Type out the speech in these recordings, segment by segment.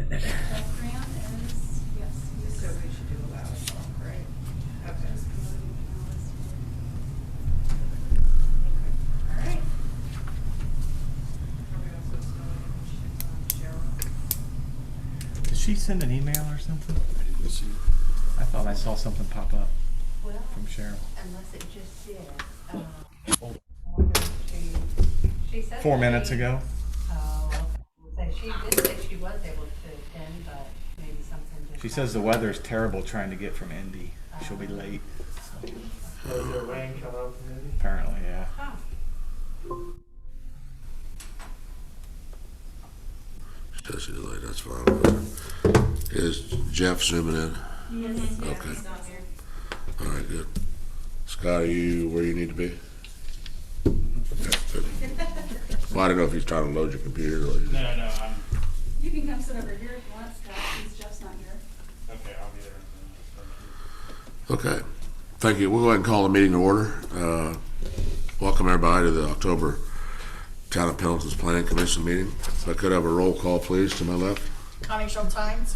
grant is, yes. So we should do allow as well, right? Okay. All right. Are we also still Cheryl? Did she send an email or something? I didn't see. I thought I saw something pop up Well, from Cheryl. unless it just did. She said 4 that minutes she- ago. Oh, okay. So she did say she was able to attend, but maybe something just. She says the weather's terrible trying to get from Indy. She'll be late. So, So is there rain coming up maybe? apparently, yeah. Huh. Says she's late, that's fine. Is Jeff zooming in? Yes. Yeah, Okay. he's not here. All right, good. Scott, are you where you need to be? Okay, good. Well, I don't know if he's trying to load your computer or. No, I'm, You can come sit over here if you want, Scott, since Jeff's not here. okay, I'll be there. Thank you. Okay, thank you. We'll go ahead and call the meeting to order. Welcome everybody to the October Town of Pendleton's Planning Commission meeting. If I could have a roll call, please, to my left. Connie Schultines.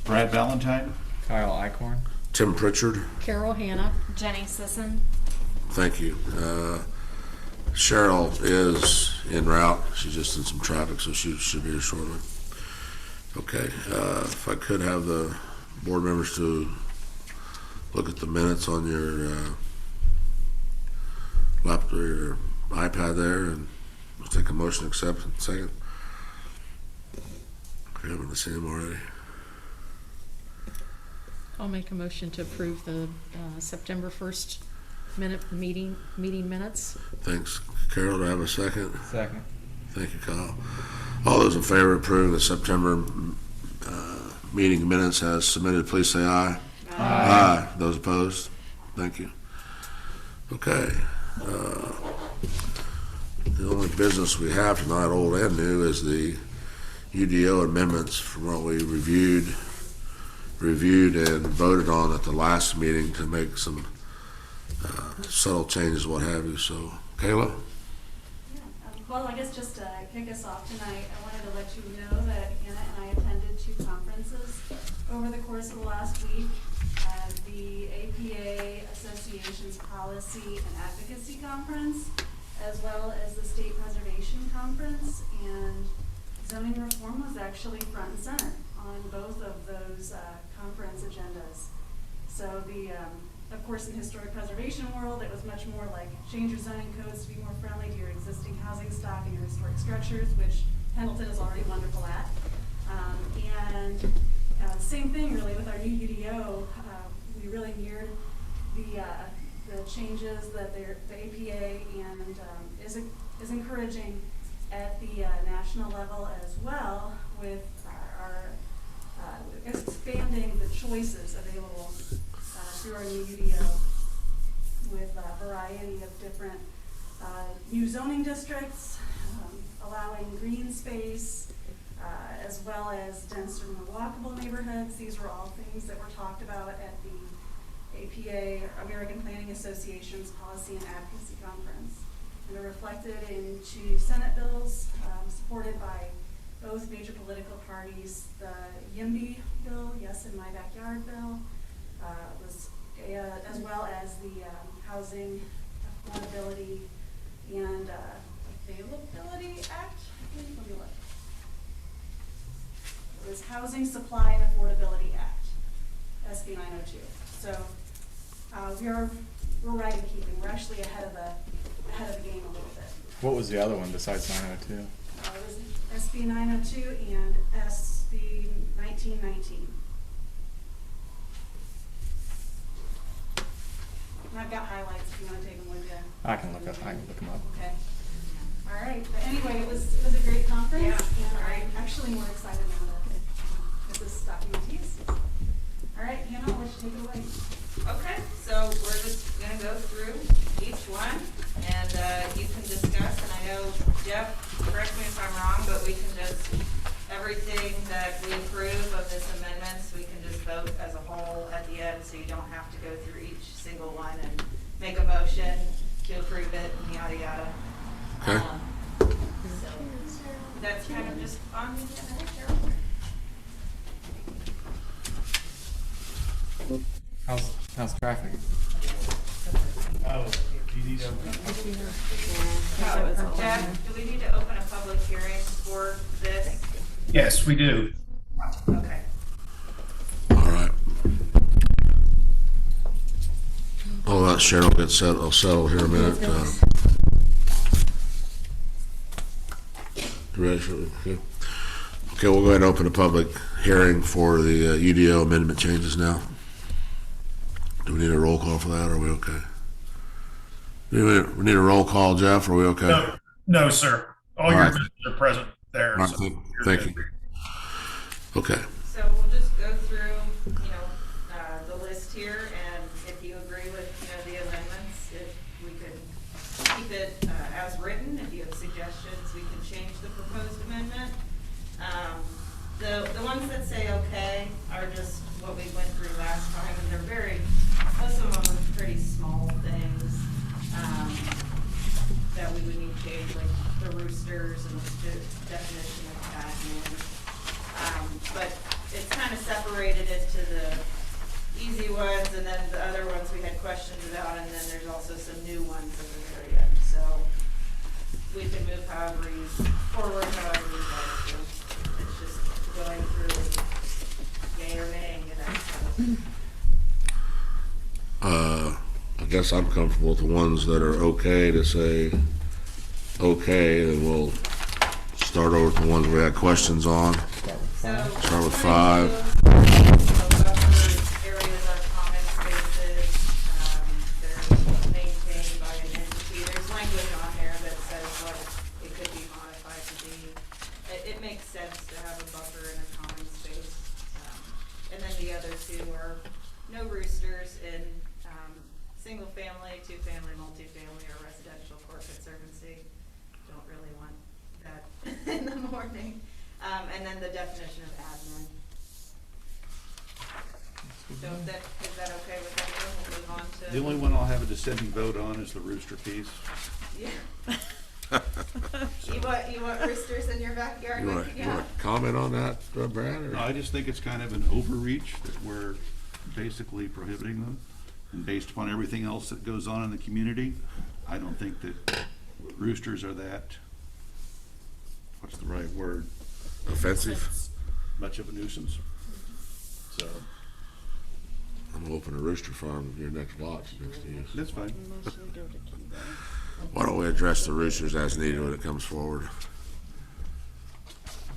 Brad Valentine? Kyle Eichhorn. Tim Pritchard, Carol Hannah. Jenny Sisson. thank you. Cheryl is en route. She's just in some traffic, so she should be here shortly. Okay, if I could have the board members to look at the minutes on your laptop or your iPad there, and we'll take a motion to accept in a second. If you haven't seen them already. I'll make a motion to approve the September 1st meeting minutes. Thanks, Carol. Do I have a second? Second. Thank you, Kyle. All those in favor of approving the September meeting minutes as submitted, please say aye. Aye. Those opposed? Thank you. Okay. The only business we have tonight, old and new, is the UDO amendments from what we reviewed and voted on at the last meeting to make some subtle changes, what have you. So, Kayla? Well, I guess just to kick us off tonight, I wanted to let you know that Hannah and I attended 2 conferences over the course of the last week. The APA Association's Policy and Advocacy Conference, as well as the State Preservation Conference, and zoning reform was actually front and center on both of those conference agendas. So of course, in historic preservation world, it was much more like change your zoning codes to be more friendly to your existing housing stock and your historic structures, which Pendleton is already wonderful at. And same thing really with our new UDO. We really mirrored the changes that the APA and is encouraging at the national level as well, with our expanding the choices available through our new UDO with a variety of different new zoning districts, allowing green space, as well as denser, more walkable neighborhoods. These were all things that were talked about at the APA, American Planning Association's Policy and Advocacy Conference. And they're reflected in 2 Senate bills supported by both major political parties. The YIMBY bill, Yes in My Backyard bill, was as well as the Housing Affordability and Availability Act. Let me look. It was Housing Supply and Affordability Act, SB 902. So we're right in keeping. We're actually ahead of the game a little bit. What was the other one besides 902? It was SB 902 and SB 1919. And I've got highlights if you want to take them with you. I can look them up. Okay. All right. But anyway, it was a great conference, Yeah. and All right. I'm actually more excited now to get this document to use. All right, Hannah, I'll let you take it away. Okay, so we're just gonna go through each one, and you can discuss, and I know, Jeff, correct me if I'm wrong, but we can just, everything that we approve of this amendments, we can just vote as a whole at the end, so you don't have to go through each single one and make a motion to approve it, and yada, yada. Okay. So, that's kind of just on the agenda, Cheryl. How's traffic? Oh, do you need a? Jeff, do we need to open a public hearing for this? Yes, we do. Okay. All right. I'll let Cheryl get settled here in a minute. You ready, Shirley? Okay. Okay, we'll go ahead and open a public hearing for the UDO amendment changes now. Do we need a roll call for that, or are we okay? We need a roll call, Jeff, are we okay? No, no, sir. All your All right. visitors are present there. All right, so you're thank good. you. Okay, So we'll just go through, the list here, and if you agree with, the amendments, if we could keep it as written, if you have suggestions, we can change the proposed amendment. The ones that say okay are just what we went through last time, and they're most of them are pretty small things, that we would need to change, like the roosters and the definition of admin. But it's kind of separated into the easy ones, and then the other ones we had questions about, and then there's also some new ones at the very end. So we can move forward however we like to. It's just going through yay or nay, I guess I'm comfortable with the ones that are okay to say okay, and we'll start over with the ones we had questions on. Start with 5. Buffer areas are common spaces, they're maintained by an entity. There's language on there that says what it could be modified to be. It makes sense to have a buffer in a common space. And then the other two are no roosters in single family, 2-family, multifamily, or residential core conservancy. Don't really want that in the morning. And then the definition of admin. So is that okay with everyone? We'll move on to. The only one I'll have a dissenting vote on is the rooster piece. Yeah. You want roosters in your backyard? You want to comment on that, Brad? or- No, I just think it's kind of an overreach that we're basically prohibiting them. And based upon everything else that goes on in the community, I don't think that roosters are that, what's the right word? Offensive? Much of a nuisance. So, I'm gonna open a rooster farm in your next lot next to you. that's fine. Why don't we address the roosters as needed when it comes forward?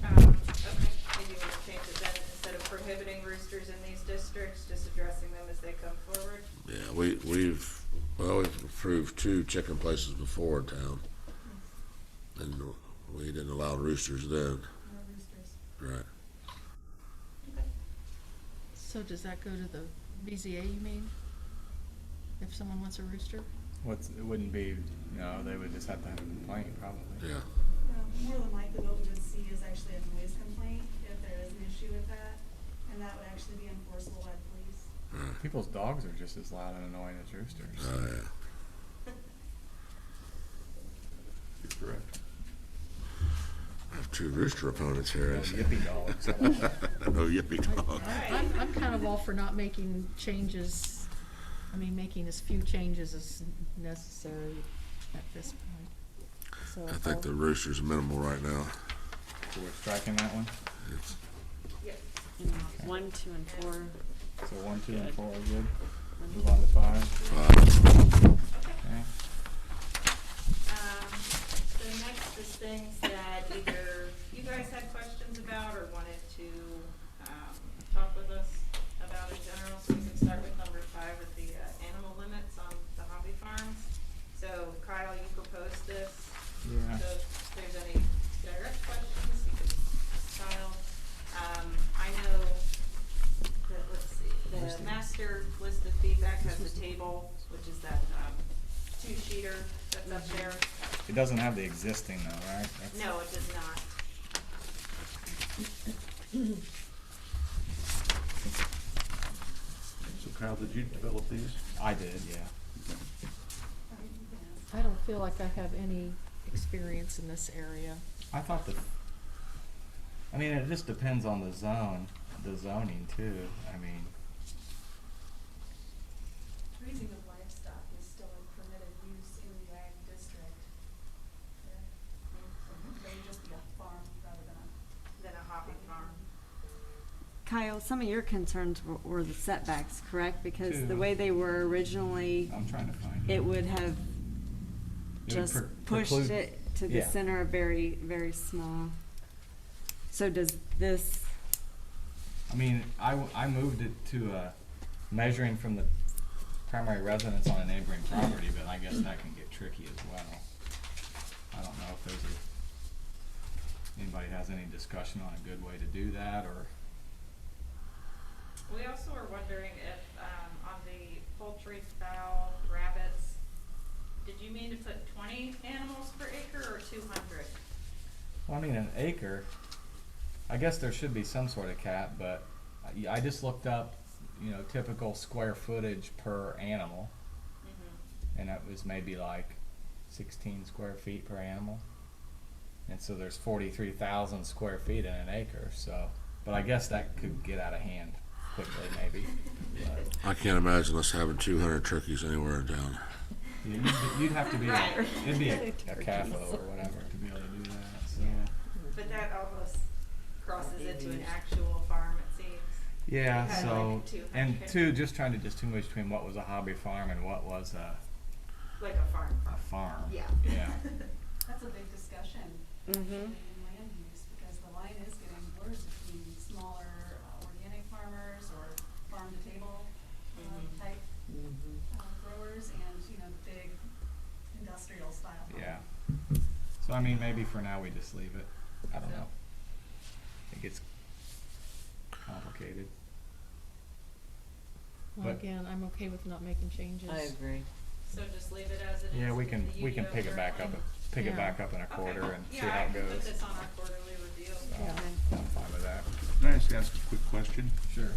Okay, maybe you want to change it then, instead of prohibiting roosters in these districts, just addressing them as they come forward? Yeah, we've approved 2 chicken places before in town. And we didn't allow roosters then. No roosters. Right. So does that go to the BZA, you mean? If someone wants a rooster? It wouldn't be, no, they would just have to have a complaint, probably. Yeah. More than likely what we would see is actually a noise complaint if there is an issue with that, and that would actually be enforceable by the police. Right. People's dogs are just as loud and annoying as roosters. Oh, yeah. You're correct. I have 2 rooster opponents here. Those yippy dogs. No yippee dog. I'm kind of all for not making changes, making as few changes as necessary at this point. So I think the rooster's minimal right now. So we're striking that one? It's, Yep. 1, 2, and 4. So 1, 2, and 4 are good? Move on to 5. Okay. The next is things that either you guys had questions about or wanted to talk with us about in general. So we can start with number 5 with the animal limits on the hobby farms. So Kyle, you proposed this. Yeah. So if there's any direct questions, you can ask Kyle. I know that, let's see, the master list of feedback has the table, which is that 2-sheeter that's up there. It doesn't have the existing though, right? No, it does not. So Kyle, did you develop these? I did, yeah. I don't feel like I have any experience in this area. I thought it just depends on the zoning too. Raising of livestock is still a permitted use in the ag district. Yeah. So it would just be a farm rather than a. Then a hobby farm. Kyle, some of your concerns were the setbacks, correct? Because the Two. way they were originally, I'm trying to find it would have It would just pushed preclude- it to the yeah. center very, very small. So does this, I mean, I moved it to measuring from the primary residence on a neighboring property, but I guess that can get tricky as well. I don't know if anybody has any discussion on a good way to do that, or, We also were wondering if, on the poultry, fowl, rabbits, did you mean to put 20 animals per acre or 200? well, I mean, an acre, I guess there should be some sort of cap, but I just looked up, typical square footage per animal, and it was maybe like 16 square feet per animal. And so there's 43,000 square feet in an acre, so, but I guess that could get out of hand quickly, maybe. But I can't imagine us having 200 turkeys anywhere in town. you'd have to be, Right. it'd be a CAFO or whatever to be able to do that, so. But that almost crosses into an actual farm, it seems. Yeah, Kinda so, like 200. and two, just trying to distinguish between what was a hobby farm and what was a Like a farm. farm. Yeah. Yeah. That's a big discussion. Mhm. In land use, because the line is getting blurred between smaller organic farmers or farm to table type growers and, big industrial style. Yeah. So I mean, maybe for now we just leave it. I don't know. It gets complicated. Well, But- again, I'm okay with not making changes. agree. So just leave it as it is. Yeah, we can in the pick it UDO back up, currently? pick it Yeah. back up in a quarter Okay. and see Yeah, how I it can put goes. this on our quarterly review. So, Yeah. I'm fine with that. Can I just ask a quick question? Sure.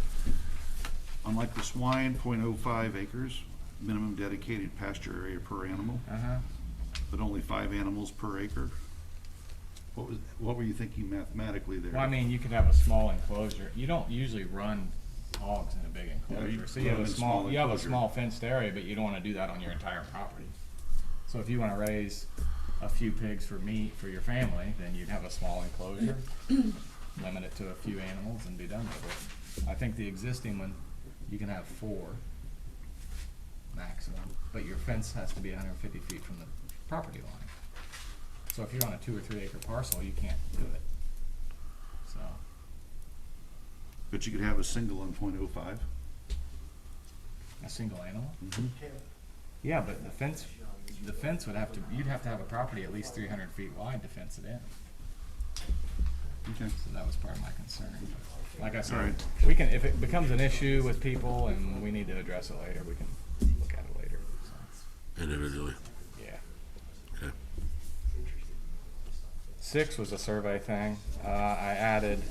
Unlike the swine, 0.05 acres, minimum dedicated pasture area per animal, Uh-huh. but only 5 animals per acre. What were you thinking mathematically there? Well, I mean, you could have a small enclosure. You don't usually run hogs in a big enclosure. you So you have run a them in small, small you have a enclosure. small fenced area, but you don't wanna do that on your entire property. So if you wanna raise a few pigs for meat for your family, then you'd have a small enclosure, limit it to a few animals and be done with it. I think the existing one, you can have 4 maximum, but your fence has to be 150 feet from the property line. So if you're on a 2 or 3 acre parcel, you can't do it. So, But you could have a single on 0.05. a single animal? Yeah, but the fence would have to, you'd have to have a property at least 300 feet wide to fence it in. Okay. So that was part of my concern. Like I said, Alright. we can, if it becomes an issue with people and we need to address it later, we can look at it later, so, Individually. yeah. Okay. 6 was a survey thing. I added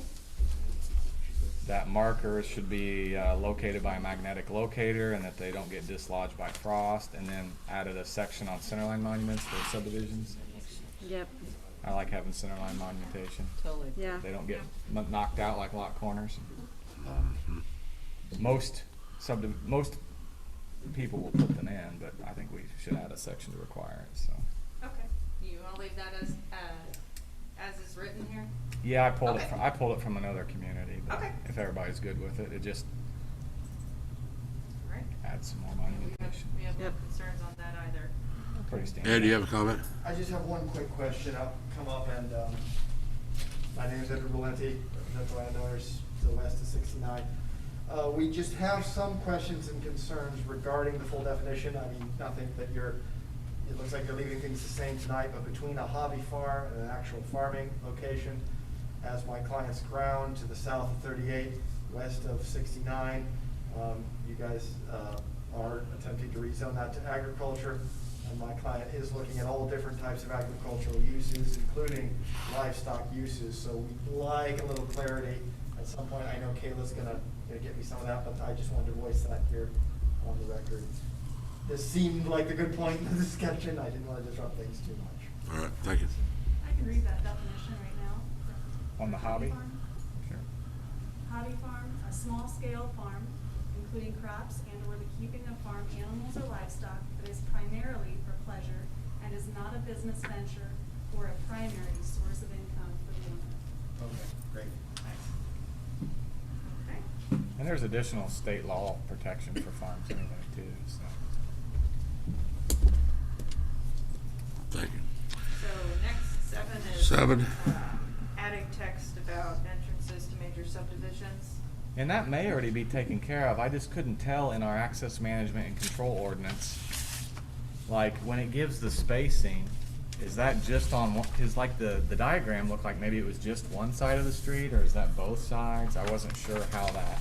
that markers should be located by a magnetic locator and that they don't get dislodged by frost, and then added a section on centerline monuments for subdivisions. yep, I like having centerline monumentation. Totally. yeah. They don't get knocked out like lot corners. Most people will put them in, but I think we should add a section to require it, so. Okay. You wanna leave that as is written here? Yeah, Okay. I pulled it from another community, but Okay. if everybody's good with it, it just All right. adds some more We have monumentation. no Yep. concerns on that either. Pretty standard. Ed, do you have a comment? I just have one quick question. I'll come up and, my name's Edward Valenti, represent the landowners to the west of 69. We just have some questions and concerns regarding the full definition. I mean, nothing that it looks like you're leaving things the same tonight, but between a hobby farm and an actual farming location, as my client's ground to the south of 38, west of 69, you guys are attempting to rezone that to agriculture. And my client is looking at all different types of agricultural uses, including livestock uses. So we'd like a little clarity. At some point, I know Kayla's gonna get me some of that, but I just wanted to voice that here on the record. This seemed like a good point in the discussion. I didn't want to disrupt things too much. All right, thank you. I can read that definition right now. On the hobby? Farm. Sure. Hobby farm, a small-scale farm including crops and/or the keeping of farm animals or livestock that is primarily for pleasure and is not a business venture or a primary source of income for the owner. Okay, great, thanks. Okay. And there's additional state law protection for farms anyway too, so. Thank you. So next, 7 is. 7. Adding text about entrances to major subdivisions. And that may already be taken care of. I just couldn't tell in our access management and control ordinance, like when it gives the spacing, is that just on one, cause like the diagram looked like maybe it was just one side of the street, or is that both sides? I wasn't sure how that,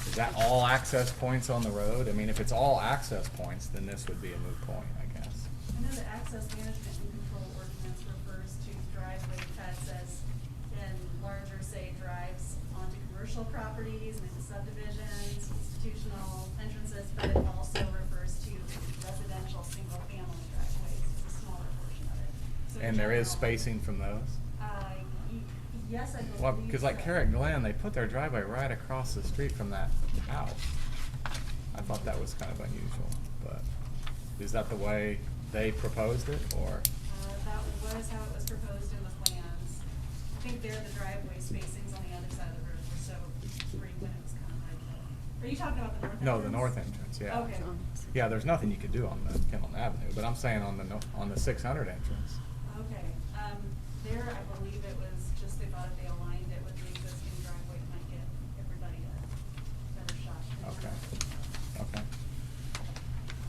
is that all access points on the road? I mean, if it's all access points, then this would be a moot point, I guess. I know the access management and control ordinance refers to driveway cuts as in larger, say, drives onto commercial properties, and into subdivisions, institutional entrances, but it also refers to residential single-family driveways, it's a smaller portion of it. So in And there is general, spacing from those? Yes, I believe Well, cause like so. Carrot Glen, they put their driveway right across the street from that house. I thought that was kind of unusual, but is that the way they proposed it, or? That was how it was proposed in the plans. I think there the driveway spacings on the other side of the road were so frequent, it was kind of hard to. Are you talking about the north entrance? No, the north entrance, yeah. Okay. Yeah, there's nothing you could do on the Kendall Avenue, but I'm saying on the, on the 600 entrance. Okay, there I believe it was just they thought if they aligned it with the existing driveway, it might get everybody a better shot. Okay, okay.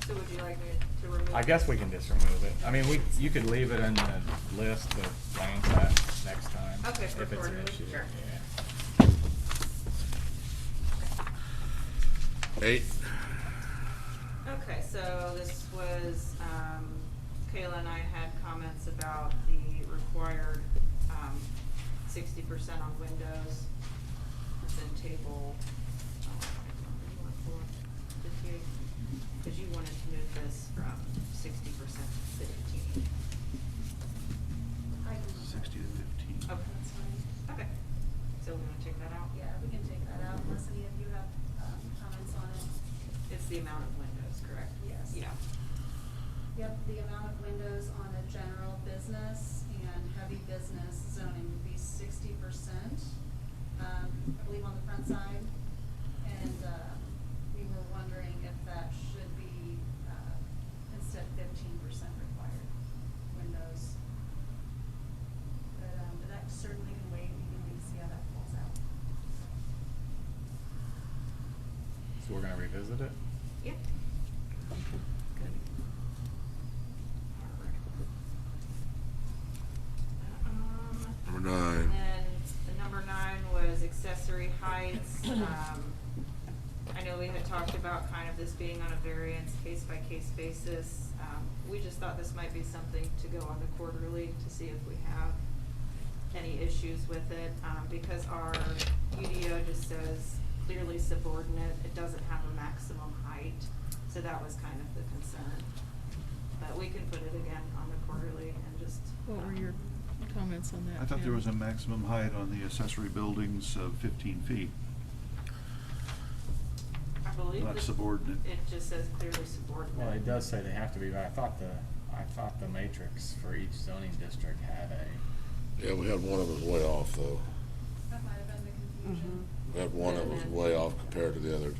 So would you like me to remove? I guess we can just remove it. I mean, you could leave it in the list to glance at next time. Okay, for if it's an quarterly, issue. sure. Yeah. 8. Okay, so this was, Kayla and I had comments about the required, 60% on windows. It's in table, because you wanted to move this from 60% to 15. I can. 60 to 15. Okay, That's fine. okay. So we're gonna take that out? Yeah, we can take that out unless any of you have, comments on it. It's the amount of windows, correct? Yes. Yeah. Yep, the amount of windows on a general business and heavy business zoning would be 60%, I believe on the front side. And, we were wondering if that should be, instead 15% required windows. But that certainly can wait, we can wait to see how that falls out. So we're gonna revisit it? Yep. Good. Number 9. And the number 9 was accessory heights. I know we had talked about kind of this being on a variance case-by-case basis. We just thought this might be something to go on the quarterly to see if we have any issues with it, because our UDO just says clearly subordinate. It doesn't have a maximum height, so that was kind of the concern. But we can put it again on the quarterly and just. What were your comments on that? I thought there Pam? was a maximum height on the accessory buildings of 15 feet. I believe Not that subordinate. it just says clearly subordinate. Well, it does say they have to be, but I thought the matrix for each zoning district had a, Yeah, we had one of them way off, though. That might have been the confusion. We had one that was way off compared to the other.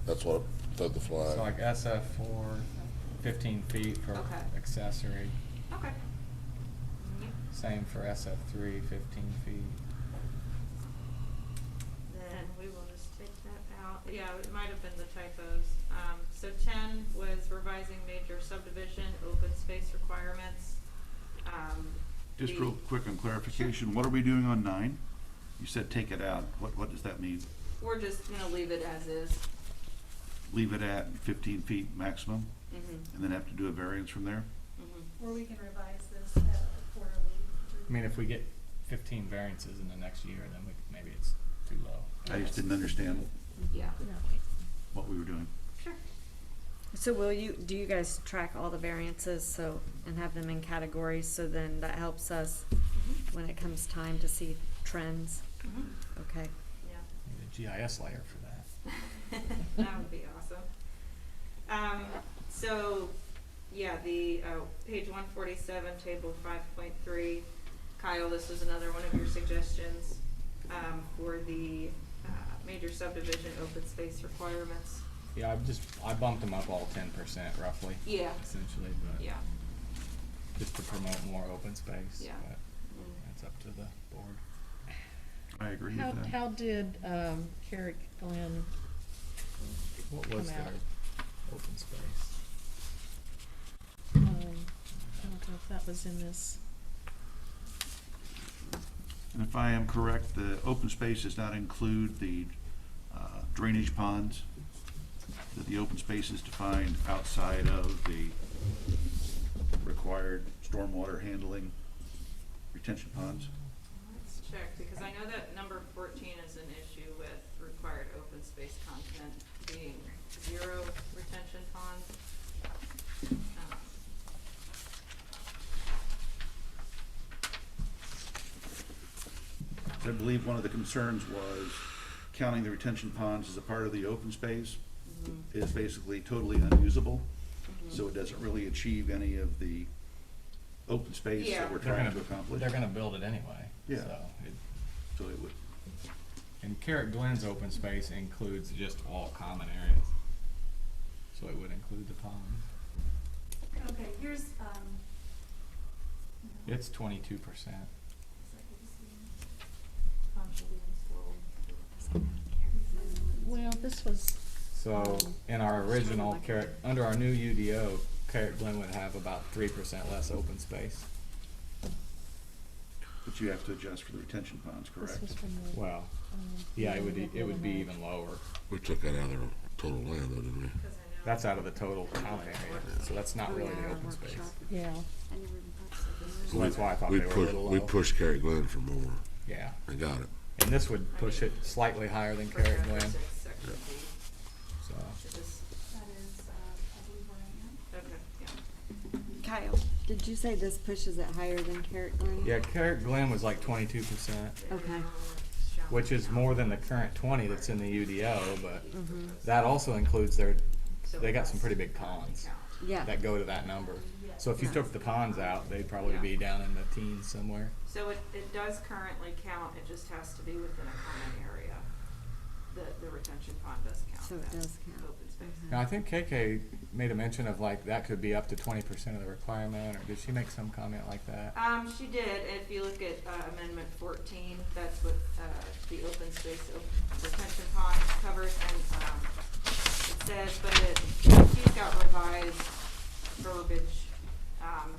That's what took the flag. so like SF4, 15 feet for Okay. accessory. Okay. Yep. Same for SF3, 15 feet. Then we will just take that out. Yeah, it might have been the typos. So 10 was revising major subdivision, open space requirements. Just the- real quick on clarification, what are we doing on 9? You said take it out. What does that mean? We're just gonna leave it as is. Leave it at 15 feet maximum, Mm-hmm. and then have to do a variance from there? Mm-hmm. Or we can revise this quarterly. I mean, if we get 15 variances in the next year, then maybe it's too low. I just didn't understand Yeah. Yeah. what we were doing. Sure. So do you guys track all the variances and have them in categories, so then that helps us Mm-hmm. when it comes time to see trends? Mm-hmm. Okay. Yeah. Need to GIS layer for that. That would be awesome. So, yeah, the, page 147, table 5.3. Kyle, this was another one of your suggestions, for the, major subdivision open space requirements. Yeah, I bumped them up all 10% roughly. Yeah. Essentially, but Yeah. just to promote more open space. Yeah. But that's up to the board. I agree How, with that. how did, Carrick Glen, What was Come their out. open space? I don't know if that was in this. And if I am correct, the open space does not include the drainage ponds, that the open space is defined outside of the required stormwater handling retention ponds. Let's check, because I know that number 14 is an issue with required open space content being 0 retention ponds. I believe one of the concerns was counting the retention ponds as a part of the open space is basically totally unusable. So it doesn't really achieve any of the open space Yeah. that we're They're trying gonna, to accomplish. they're gonna build it anyway. Yeah. So it, So it would, and Carrot Glen's open space includes just all common areas. So it would include the pond. Okay, here's, It's 22%. Well, this was, So in our original Carrot, under our new UDO, Carrot Glen would have about 3% less open space. but you have to adjust for the retention ponds, this correct? was from the. Well, yeah, it would be even lower. We took that out of their total land though, didn't we? That's out of the total common area, so that's not really the open space. Yeah, So that's why I thought We they were a pushed- little We low. pushed Cary Glen for more Yeah, and got it. and this would push it slightly higher than Carrot Glen, Section B. so. Should this- that is, I believe where I am. Okay, yeah. Kyle, did you say this pushes it higher than Carrot Glen? Yeah, Carrot Glen was like 22%, Okay. which is more than the current 20 that's in the UDO, but Mm-hmm. that also includes their, So they got that's some pretty big ponds count. Yeah. that go to that number. So if you Yeah. took the ponds out, they'd probably Yeah. be down in the teens somewhere. So it does currently count, it just has to be within a common area. The retention pond does count. So it as does count. Open space. Now, I think KK made a mention of like, that could be up to 20% of the requirement, or did she make some comment like that? She did, if you look at amendment 14, that's what the open space retention pond covers, and it says, but she's got revised verbiage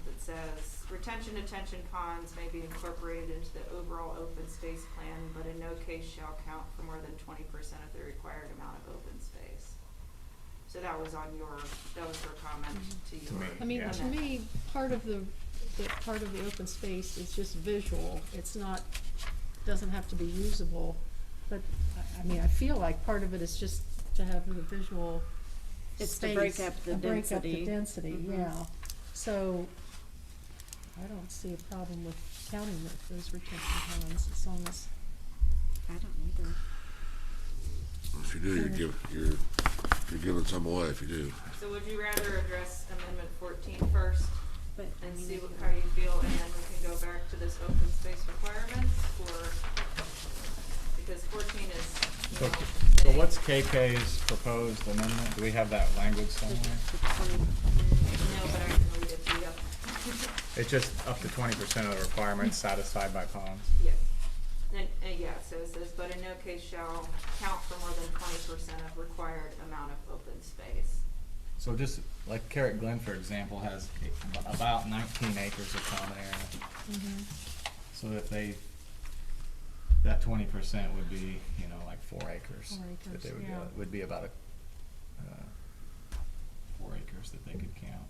that says, retention detention ponds may be incorporated into the overall open space plan, but in no case shall count for more than 20% of the required amount of open space. So that was on your, that was her comment to you. To me. I mean, Yeah. to me, part of the part of the open space is just visual, it's not, doesn't have to be usable, but, I mean, I feel like part of it is just to have the visual It's to space, break up the break up density. the density, Mhm. yeah. So, I don't see a problem with counting those retention ponds, as long as, I don't either. If you do, you're giving some away if you do. So would you rather address amendment 14 first But, I and mean, see if what, the- how you feel, and then we can go back to this open space requirements, or, because 14 is, you So, know, so vague. what's KK's proposed amendment? Do we have that language somewhere? No, but I can read it to you. It's just up to 20% of the requirements satisfied by ponds. Yes. And, yeah, so it says, but in no case shall count for more than 20% of required amount of open space. So just like Carrot Glen, for example, has about 19 acres of common area. So if they, that 20% would be, you know, like 4 acres. 4 That acres, they would yeah. get, would be about 4 acres that they could count.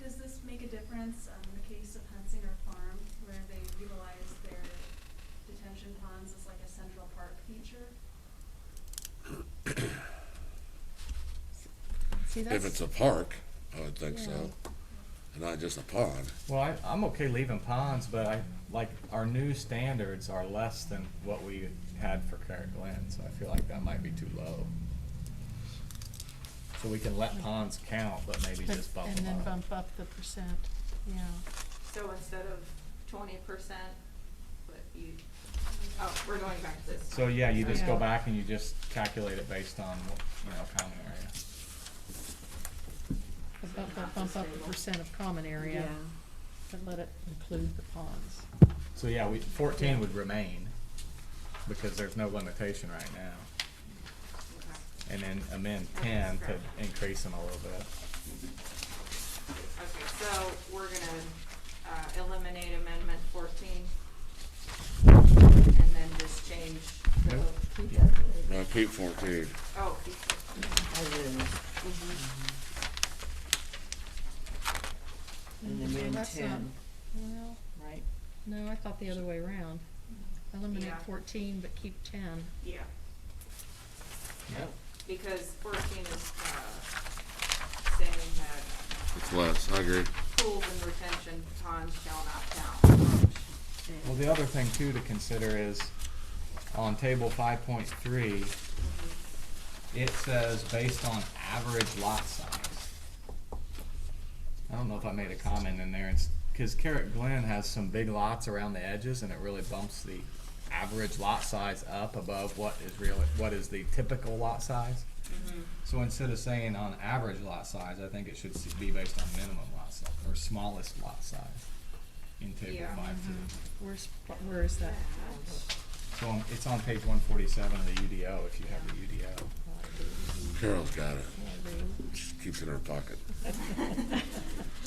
Does this make a difference in the case of Hunsinger Farm, where they utilize their detention ponds as like a central park feature? see, If that's, it's a park, I would think so. and not just a pond. Well, I'm okay leaving ponds, but like, our new standards are less than what we had for Carrot Glen, so I feel like that might be too low. So we can let ponds count, but maybe But- just bump and them then up. bump up the percent, yeah. So instead of 20%, but you, oh, we're going back to this. So, yeah, you just go Yeah. back and you just calculate it based on, common area. Bump up the percent of common area, but let it include the ponds. So, yeah, 14 would remain, because there's no limitation right now. Okay. And then amend 10 to increase them a little bit. Okay, so we're gonna eliminate amendment 14, and then just change the, Nope. No, keep 14. oh, And then Well, amend that's not- 10, Well, right? no, I thought the other way around. Eliminate Yeah. 14, but keep 10. yeah, Yep. because 14 is, saying that It's less, I agree. pools and retention ponds shall not count. Well, the other thing too to consider is on table 5.3, it says based on average lot size. I don't know if I made a comment in there, because Carrot Glen has some big lots around the edges, and it really bumps the average lot size up above what is the typical lot size. So instead of saying on average lot size, I think it should be based on minimum lot size, or smallest lot size in table Yeah. 5.3. Where is that? So it's on page 147 of the UDO, if you have the UDO. Carol's got it. She keeps it in her pocket.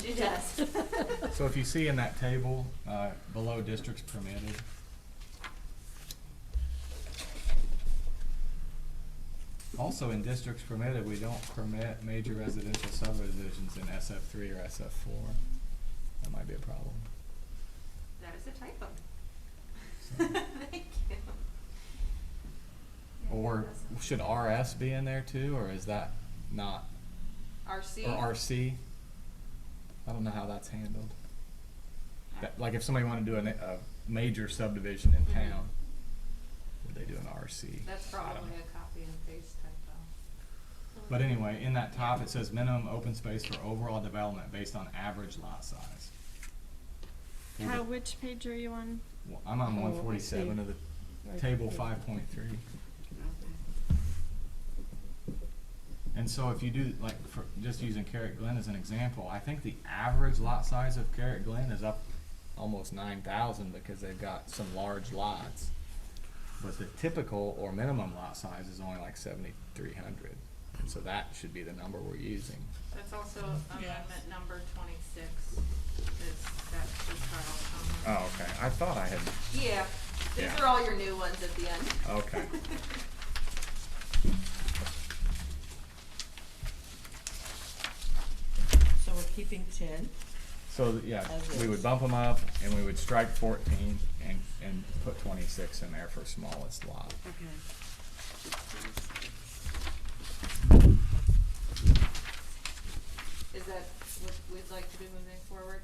She does. So if you see in that table, below districts permitted, also in districts permitted, we don't permit major residential subdivisions in SF3 or SF4. That might be a problem. That is a typo. So- Thank you. Or should RS be in there too, or is that not? RC? Or RC? I don't know how that's handled. Like if somebody wanted to do a major subdivision in town, would they do an RC? That's I don't probably know. a copy and paste typo. But anyway, in that top, it says minimum open space for overall development based on average lot size. Which page are you on? Well, I'm on Oh, I 147 see. of the Right. table 5.3. And so if you do, like, for just using Carrot Glen as an example, I think the average lot size of Carrot Glen is up almost 9,000 because they've got some large lots. But the typical or minimum lot size is only like 7,300. And so that should be the number we're using. That's also amendment number 26, is that the Carl comment. Oh, okay. I thought I had, Yeah, these Yeah. are all your new ones at the end. okay. So we're keeping 10. So, yeah, As we would is. bump them up and we would strike 14 and put 26 in there for smallest lot. Okay. Is that what we'd like to do moving forward?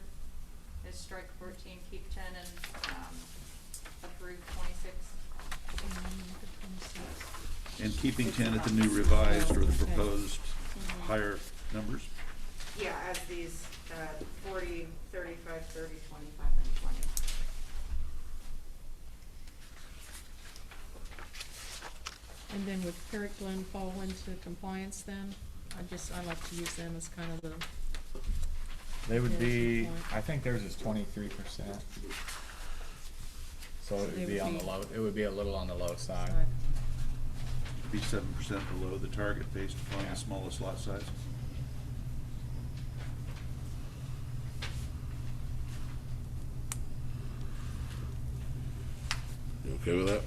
Is strike 14, keep 10, and approve 26? And keeping 10 at the new revised or the proposed higher numbers? Yeah, as these 40, 35, 30, 25, and 20. And then would Carrot Glen fall into compliance then? I like to use them as kind of the, They would Yeah, be, good point. I think theirs is 23%. So it they would be on the low, it would be a little on the low side. side. Be 7% below the target based upon Yeah. the smallest lot size? You okay with that?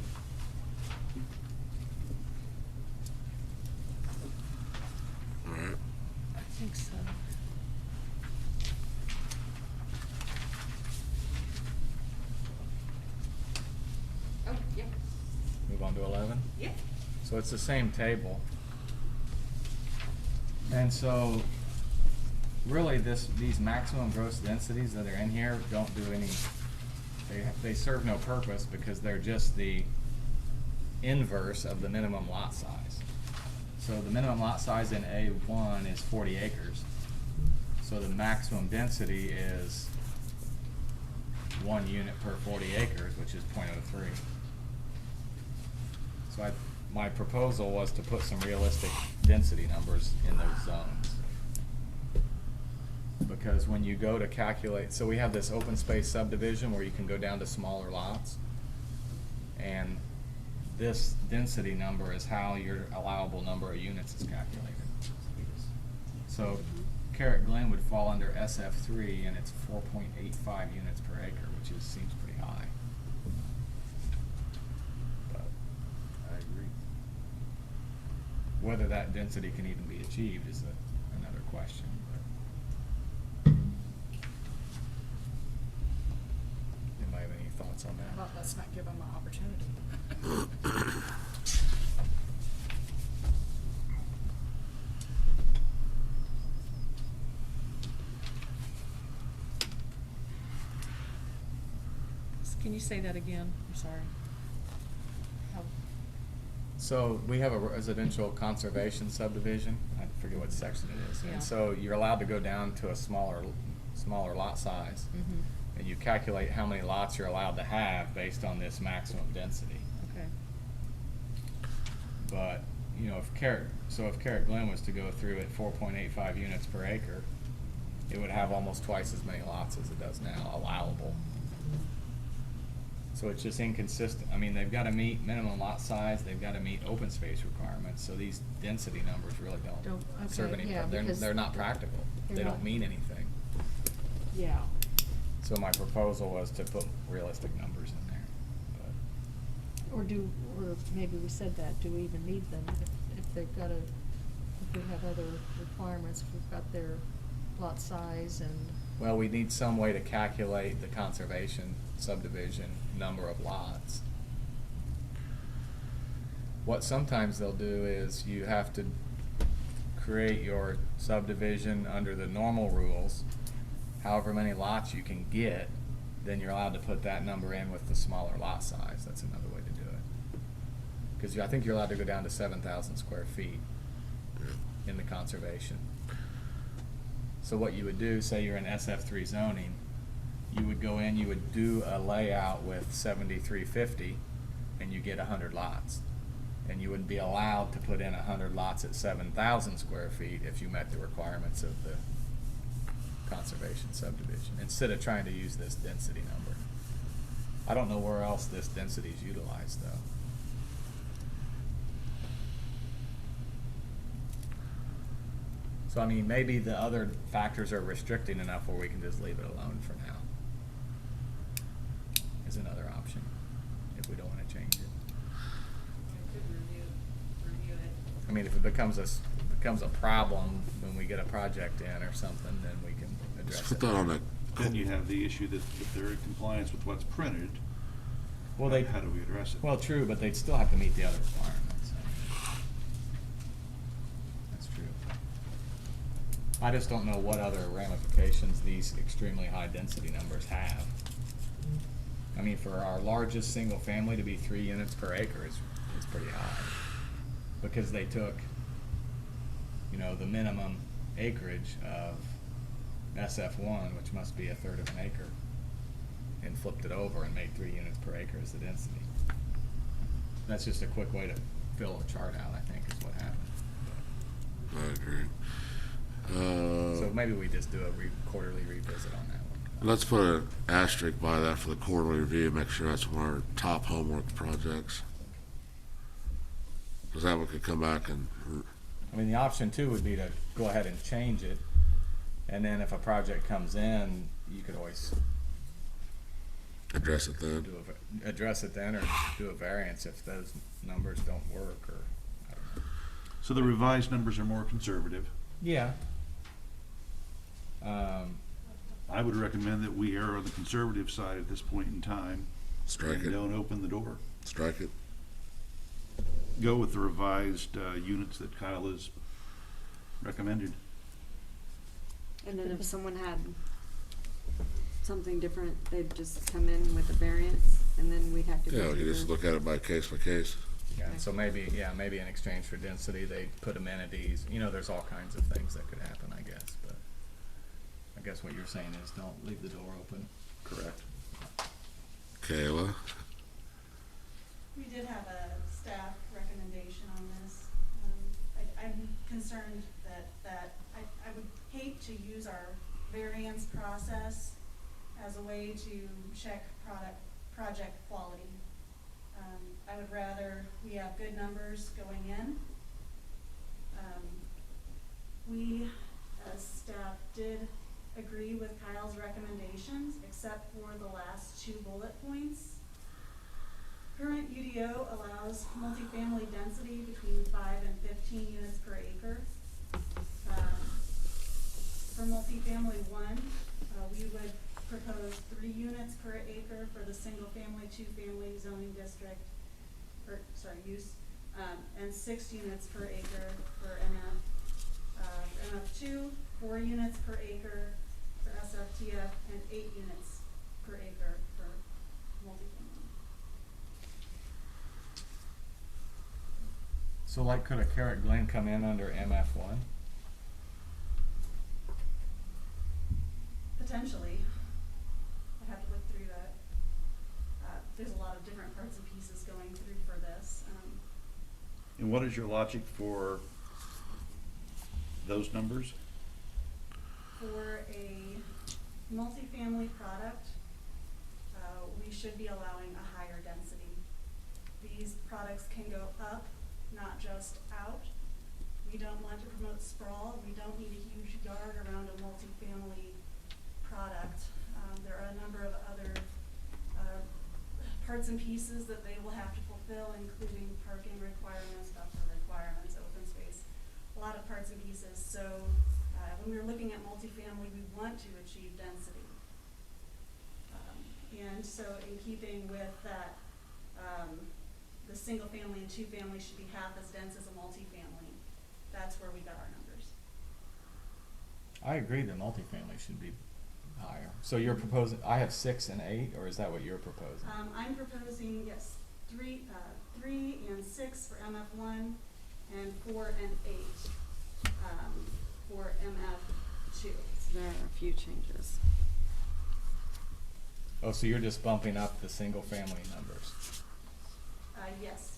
All right. I think so. Oh, yeah. Move on to 11. Yeah. So it's the same table. And so really these maximum gross densities that are in here don't do any, they serve no purpose because they're just the inverse of the minimum lot size. So the minimum lot size in A1 is 40 acres. So the maximum density is 1 unit per 40 acres, which is 0.03. So my proposal was to put some realistic density numbers in those zones. Because when you go to calculate, so we have this open space subdivision where you can go down to smaller lots. And this density number is how your allowable number of units is calculated. So Carrot Glen would fall under SF3 and it's 4.85 units per acre, which seems pretty high. But I agree. Whether that density can even be achieved is another question. Anybody have any thoughts on that? Well, let's not give them an opportunity. Can you say that again? I'm sorry. How- So we have a residential conservation subdivision, I forget what section it is. Yeah. And so you're allowed to go down to a smaller lot size. Mhm. And you calculate how many lots you're allowed to have based on this maximum density. Okay. But, you know, if Carrot Glen was to go through at 4.85 units per acre, it would have almost twice as many lots as it does now, allowable. So it's just inconsistent. I mean, they've gotta meet minimum lot size, they've gotta meet open space requirements, so these density numbers really don't serve Okay, any, yeah, because they're not practical. they're They not- don't mean anything. Yeah. So my proposal was to put realistic numbers in there, but. Or maybe we said that, do we even need them? If they've got if we have other requirements, if we've got their lot size and, Well, we need some way to calculate the conservation subdivision number of lots. What sometimes they'll do is you have to create your subdivision under the normal rules, however many lots you can get, then you're allowed to put that number in with the smaller lot size. That's another way to do it. Because I think you're allowed to go down to 7,000 square feet in the conservation. So what you would do, say you're in SF3 zoning, you would go in, you would do a layout with 7350 and you get 100 lots. And you wouldn't be allowed to put in 100 lots at 7,000 square feet if you met the requirements of the conservation subdivision, instead of trying to use this density number. I don't know where else this density is utilized though. So I mean, maybe the other factors are restricting enough where we can just leave it alone for now. Is another option, if we don't wanna change it. We could review it. I mean, if it becomes a problem when we get a project in or something, then we can Let's address put it. that on the, Then you have the issue that if they're in compliance with what's printed, Well, how do we address it? Well, true, but they'd still have to meet the other requirements. That's true. I just don't know what other ramifications these extremely high density numbers have. I mean, for our largest single family to be 3 units per acre is pretty high. Because they took, you know, the minimum acreage of SF1, which must be 1/3 of an acre, and flipped it over and made 3 units per acre as the density. That's just a quick way to fill a chart out, I think, is what happened. I agree. So maybe we just do a quarterly revisit on that one. Let's put an asterisk by that for the quarterly review, make sure that's one of our top homework projects. Cause that one could come back and, I mean, the option too would be to go ahead and change it, and then if a project comes in, you could always address it then. address it then, or do a variance if those numbers don't work, or, I don't know. So the revised numbers are more conservative. Yeah. I would recommend that we err on the conservative side at this point in time. Strike And it, don't open the door. strike it. Go with the revised units that Kyle has recommended. And then if someone had something different, they'd just come in with a variance, and then we'd have to. Yeah, go we through could just the- look at it by case, Yeah, so maybe in exchange for density, they put amenities, there's all kinds of things that could happen, I guess, but I guess what you're saying is don't leave the door open. Correct. Kayla? We did have a staff recommendation on this. I'm concerned that I would hate to use our variance process as a way to check project quality. I would rather we have good numbers going in. We, as staff, did agree with Kyle's recommendations, except for the last 2 bullet points. Current UDO allows multifamily density between 5 and 15 units per acre. For multifamily 1, we would propose 3 units per acre for the single-family, 2-family zoning district, use, and 6 units per acre for MF. For MF2, 4 units per acre for SFTF, and 8 units per acre for multifamily. So like, could a Carrot Glen come in under MF1? Potentially. I'd have to look through that. There's a lot of different parts and pieces going through for this. And what is your logic for those numbers? For a multifamily product, we should be allowing a higher density. These products can go up, not just out. We don't want to promote sprawl. We don't need a huge yard around a multifamily product. There are a number of other parts and pieces that they will have to fulfill, including parking requirements, buffer requirements, open space, a lot of parts and pieces. So when we're looking at multifamily, we want to achieve density. And so in keeping with that, the single family and 2-family should be half as dense as a multifamily. That's where we got our numbers. I agree that multifamily should be higher. So you're proposing, I have 6 and 8, or is that what you're proposing? I'm proposing, yes, 3 and 6 for MF1 and 4 and 8 for MF2. So there are a few changes. Oh, so you're just bumping up the single family numbers? Yes,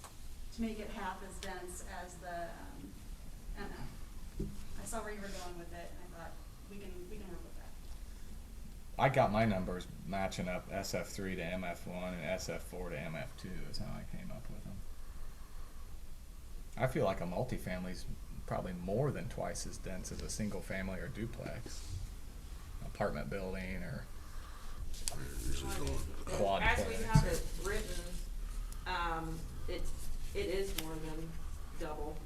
to make it half as dense as the MF. I saw where you were going with it, and I thought we can work with that. I got my numbers matching up SF3 to MF1 and SF4 to MF2 is how I came up with them. I feel like a multifamily's probably more than twice as dense as a single family or duplex, apartment building or quadplex. As we have it written, it is more than double,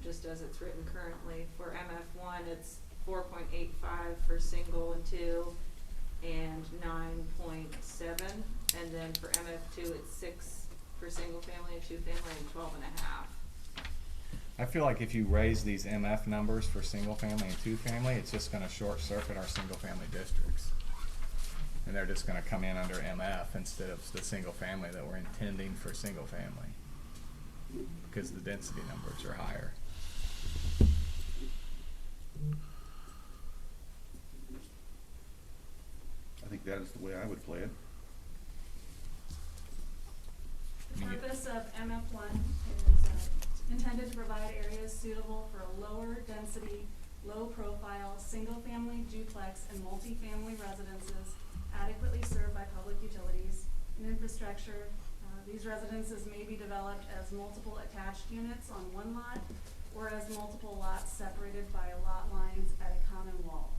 just as it's written currently. For MF1, it's 4.85 for single and 2, and 9.7, and then for MF2, it's 6 for single family and 2-family, and 12.5. I feel like if you raise these MF numbers for single family and 2-family, it's just gonna short circuit our single family districts. And they're just gonna come in under MF instead of the single family that we're intending for single family. Because the density numbers are higher. I think that is the way I would play it. The purpose of MF1 is intended to provide areas suitable for a lower density, low profile, single family, duplex, and multifamily residences adequately served by public utilities and infrastructure. These residences may be developed as multiple attached units on one lot or as multiple lots separated by lot lines at a common wall.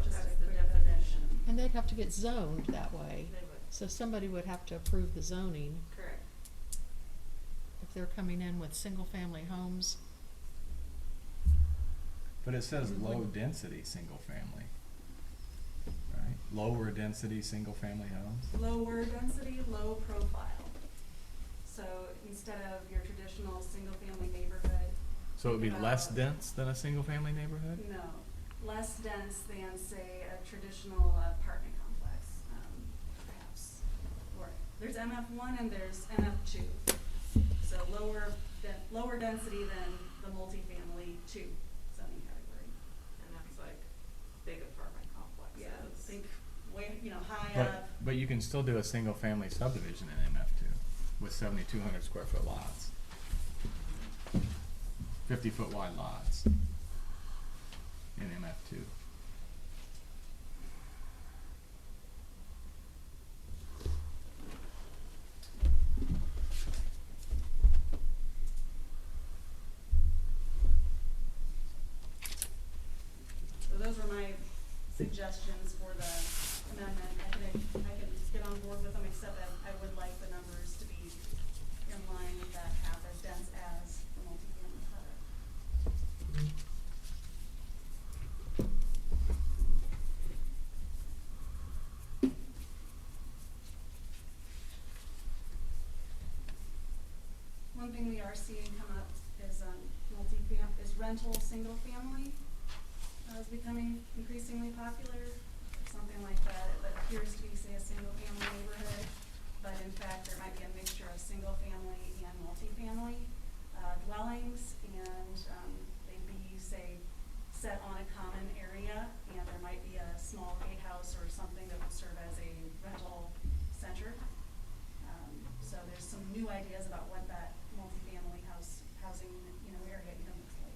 Just That's a the quick definition. And they'd have to get zoned that way. They would. So somebody would have to approve the zoning Correct. if they're coming in with single-family homes. But it says low density single family. Right? Lower density single family homes. Lower density, low profile. So instead of your traditional single-family neighborhood, So it would be about- less dense than a single-family neighborhood? No, less dense than, say, a traditional apartment complex, perhaps. Or, there's MF1 and there's MF2. So lower density than the multifamily 2 zoning category. And that's like big apartment complexes. Yeah, think way, high But, up. but you can still do a single-family subdivision in MF2 with 7,200 square foot lots. 50-foot wide lots in MF2. So those were my suggestions for the amendment. I can get on board with them, except that I would like the numbers to be in line with that half as dense as the multifamily product. One thing we are seeing come up is rental single family is becoming increasingly popular. Something like that appears to be, say, a single family neighborhood, but in fact there might be a mixture of single family and multifamily dwellings, and they'd be, say, set on a common area, and there might be a small gatehouse or something that would serve as a rental center. So there's some new ideas about what that multifamily housing, area even looks like.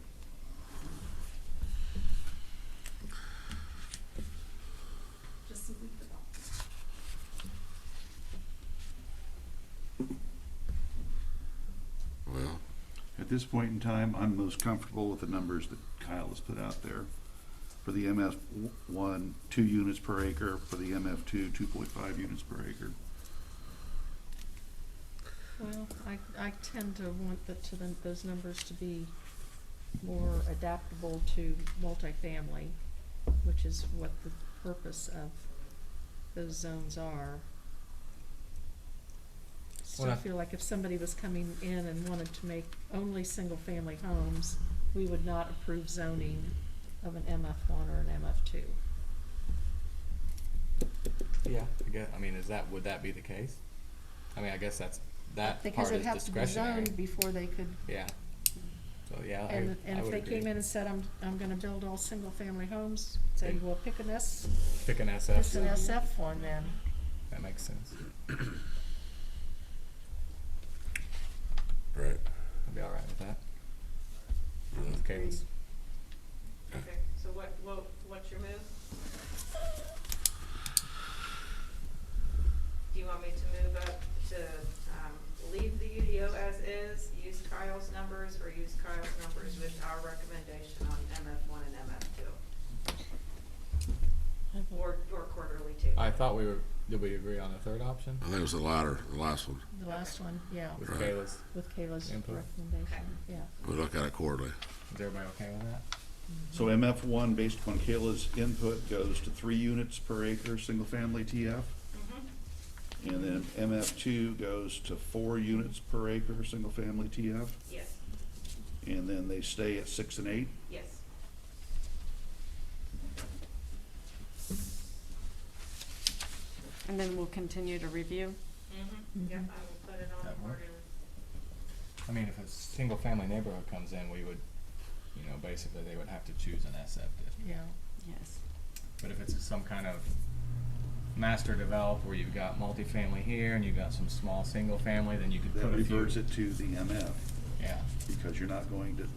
Just some food for thought. Well, At this point in time, I'm most comfortable with the numbers that Kyle has put out there. For the MF1, 2 units per acre, for the MF2, 2.5 units per acre. Well, I tend to want those numbers to be more adaptable to multifamily, which is what the purpose of those zones are. Still Well, feel like if somebody was coming in and wanted to make only single-family homes, we would not approve zoning of an MF1 or an MF2. Yeah, would that be the case? I guess that Because part it'd is have to be discretionary. zoned before they could. Yeah. So, yeah, And I if would they agree. came in and said, I'm gonna build all single-family homes, say, well, pick an Pick an it's SF, an SF one then. that makes sense. right. I'd be all right with that. With Kayla's. Okay, so what's your move? Do you want me to move up to, leave the UDO as is, use Kyle's numbers, or use Kyle's numbers with our recommendation on MF1 and MF2? Or quarterly too? I thought did we agree on the third option? I think it was the latter, the last one. The last one, yeah, With Right. Kayla's, with Kayla's Input. recommendation, yeah. We look at it quarterly. is everybody okay with that? So MF1, based upon Kayla's input, goes to 3 units per acre, single-family TF. Mm-hmm. And then MF2 goes to 4 units per acre, single-family TF. Yes, And then they stay at 6 and 8. yes. And then we'll continue to review. Mm-hmm. Yep, I will put it on That work? quarterly. If a single-family neighborhood comes in, we would, basically they would have to choose an SF district. Yeah, Yes. But if it's some kind of master develop where you've got multifamily here and you've got some small single-family, then you could That put a few. reverts it to the MF, Yeah, because you're not going to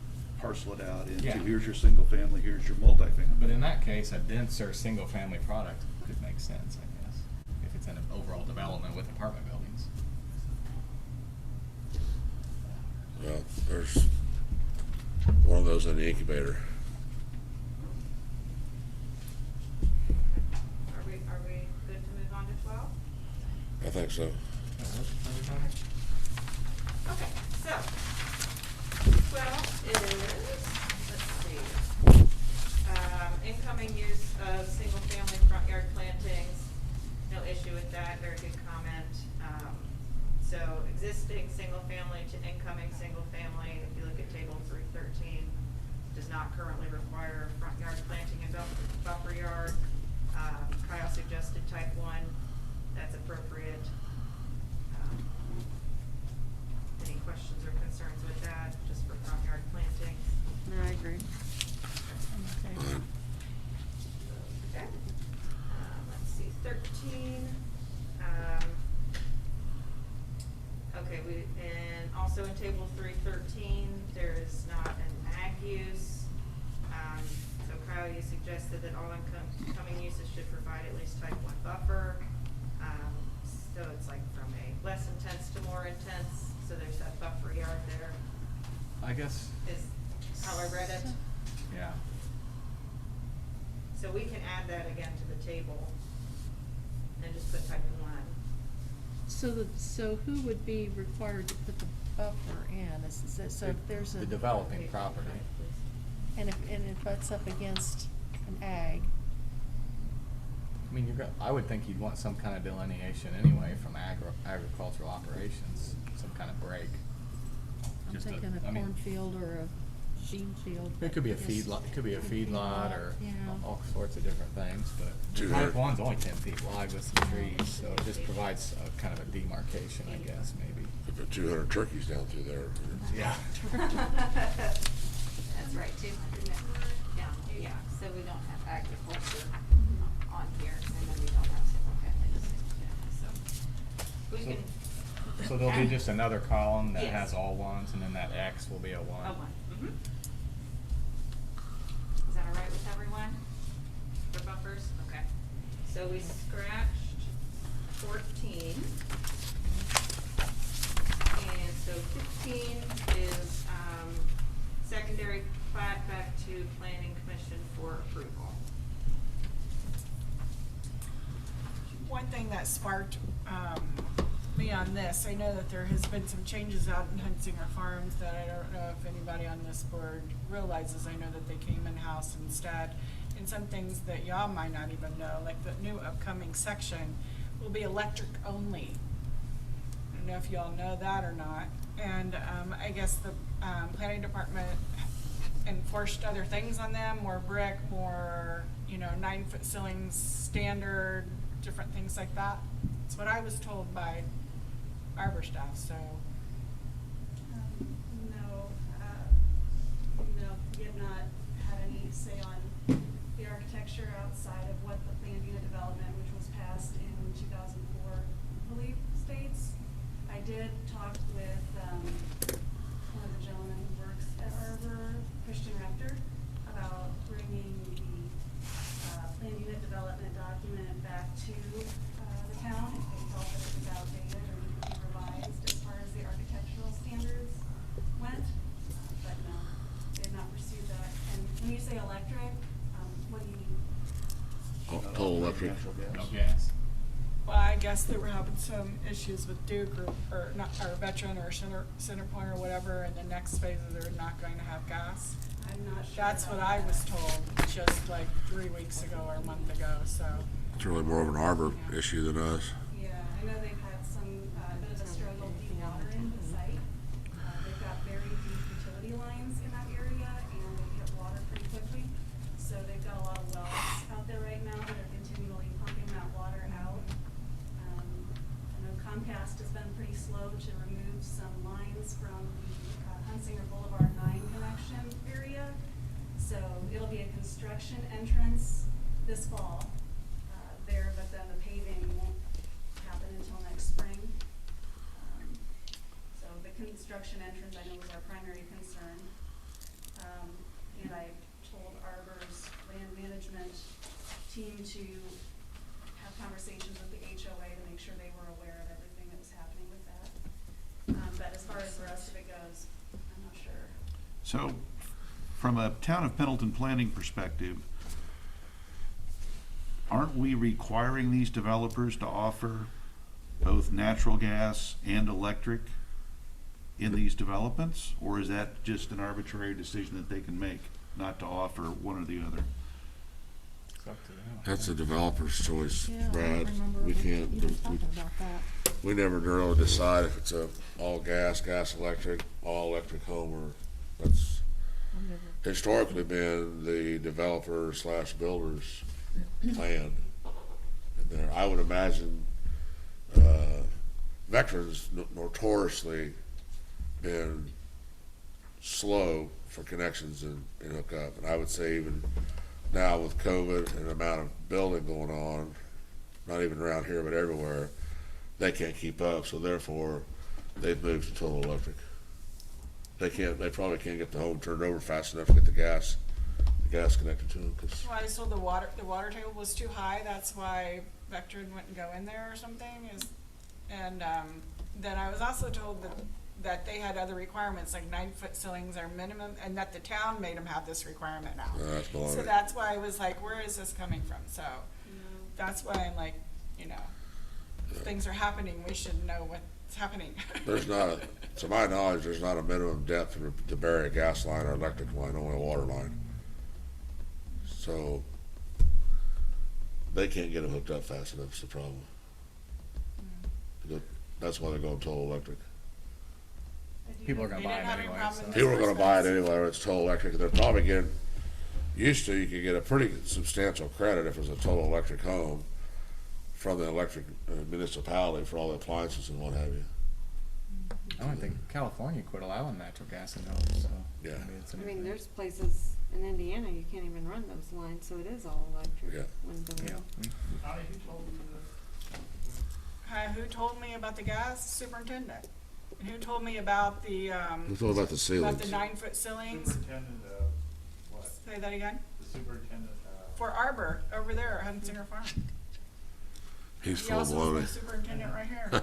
parcel it out into, Yeah. here's your single-family, here's your multifamily. but in that case, a denser single-family product could make sense, I guess, if it's in an overall development with apartment buildings. Well, there's one of those in the incubator. Are we good to move on to 12? I think so. Okay, so, 12 is, let's see, incoming use of single-family front yard plantings, no issue with that, very good comment. So, existing single-family to incoming single-family, if you look at table 313, does not currently require front yard planting and buffer yard. Kyle suggested type 1, that's appropriate. Any questions or concerns with that, just for front yard planting? No, I agree. Okay. Okay. Let's see, 13. Okay, and also in table 313, there is not an ag use. So Kyle, you suggested that all incoming uses should provide at least type 1 buffer. So it's like from a less intense to more intense, so there's that buffer yard there, I guess, is how I read it. yeah. So we can add that again to the table and just put type 1. So who would be required to put the buffer in? Is it, so if there's a. The developing property. And if that's up against an ag, I mean, I would think you'd want some kind of delineation anyway from agricultural operations, some kind of break. I'm Just thinking a I mean, cornfield or a bean field. It could be a but feedlot, it could be a feedlot or Yeah. all sorts of different things, but Sure. type 1's only 10 feet wide with some trees, so it just provides a kind of a demarcation, I guess, maybe. If put 200 turkeys down through there. Yeah. That's right, 200 down, yeah, so we don't have agriculture on here, and then we don't have single family to single family, so. We can. So there'll be just another column that Yes. has all ones, and then that X will be a 1. A 1. Is that all right with everyone? For buffers? Okay. So we scratched 14. And so 15 is secondary plat back to planning commission for approval. One thing that sparked me on this, I know that there has been some changes out in Hunsinger Farms that I don't know if anybody on this board realizes. I know that they came in-house instead, and some things that y'all might not even know, like the new upcoming section will be electric only. I don't know if y'all know that or not. And I guess the planning department enforced other things on them, more brick, more, 9-foot ceilings standard, different things like that. That's what I was told by arbor staff, so. No, we have not had any say on the architecture outside of what the planned unit development, which was passed in 2004, I believe, states. I did talk with one of the gentlemen who works at Arbor, Christian Rector, about bringing the planned unit development document back to the town if they felt that it was outdated or needed to be revised as far as the architectural standards went. But no, they have not pursued that. And when you say electric, what do you mean? Total electric. No gas. Well, I guess they were having some issues with Duke or not, or Veteran or Centerpoint or whatever, and the next phase they're not going to have gas. I'm not sure. That's what about I was that. told just like 3 weeks ago or a month ago, so. It's really more of an arbor issue than us. Yeah, I know they've had some, bit of a struggle dewatering the site. They've got very deep utility lines in that area, and they get water pretty quickly. So they've got a lot of wells out there right now that are continually pumping that water out. I know Comcast has been pretty slow to remove some lines from the Hunsinger Boulevard 9 connection area. So it'll be a construction entrance this fall there, but then the paving won't happen until next spring. So the construction entrance, I know, was our primary concern. And I told Arbor's land management team to have conversations with the HOA to make sure they were aware of everything that was happening with that. But as far as the rest of it goes, I'm not sure. So, from a town of Pendleton planning perspective, aren't we requiring these developers to offer both natural gas and electric in these developments? Or is that just an arbitrary decision that they can make, not to offer one or the other? It's up to them. That's the developer's choice, yeah, I Brad. remember We can't. even talking about that. we never really decide if it's a all gas, gas electric, all electric home, or that's historically been the developer slash builder's plan. And there, I would imagine, veterans notoriously been slow for connections and hookup. And I would say even now with COVID and the amount of building going on, not even around here, but everywhere, they can't keep up. So therefore, they've moved to total electric. They probably can't get the home turned over fast enough to get the gas connected to them. Why, so the water table was too high, that's why Vectren wouldn't go in there or something, and then I was also told that they had other requirements, like 9-foot ceilings are minimum, and that the town made them have this requirement now. That's baloney. So that's why I was like, where is this coming from? So, that's why I'm like, you know, if things are happening, we should know what's happening. There's not, to my knowledge, there's not a minimum depth to bury a gas line or electric line, only a water line. So they can't get them hooked up fast enough, is the problem. That's why they're going total electric. People are gonna You buy didn't it have any anyway, problem so. with People are gonna buy it anyway, whether it's total electric. They're probably getting, used to, you could get a pretty substantial credit if it was a total electric home from the electric municipality for all the appliances and what have you. I don't think California quit allowing natural gas in homes, so. Yeah. maybe it's a I new mean, thing. there's places in Indiana you can't even run those lines, so it is all electric. Yeah. When the- Yeah, Who told me about the gas? Superintendent. And who told me about the, It's all about the about ceilings. the 9-foot ceilings? Superintendent, what? Say that again? The superintendent, For Arbor, over there at Hunsinger Farm. He's He full of also was baloney. the superintendent right here.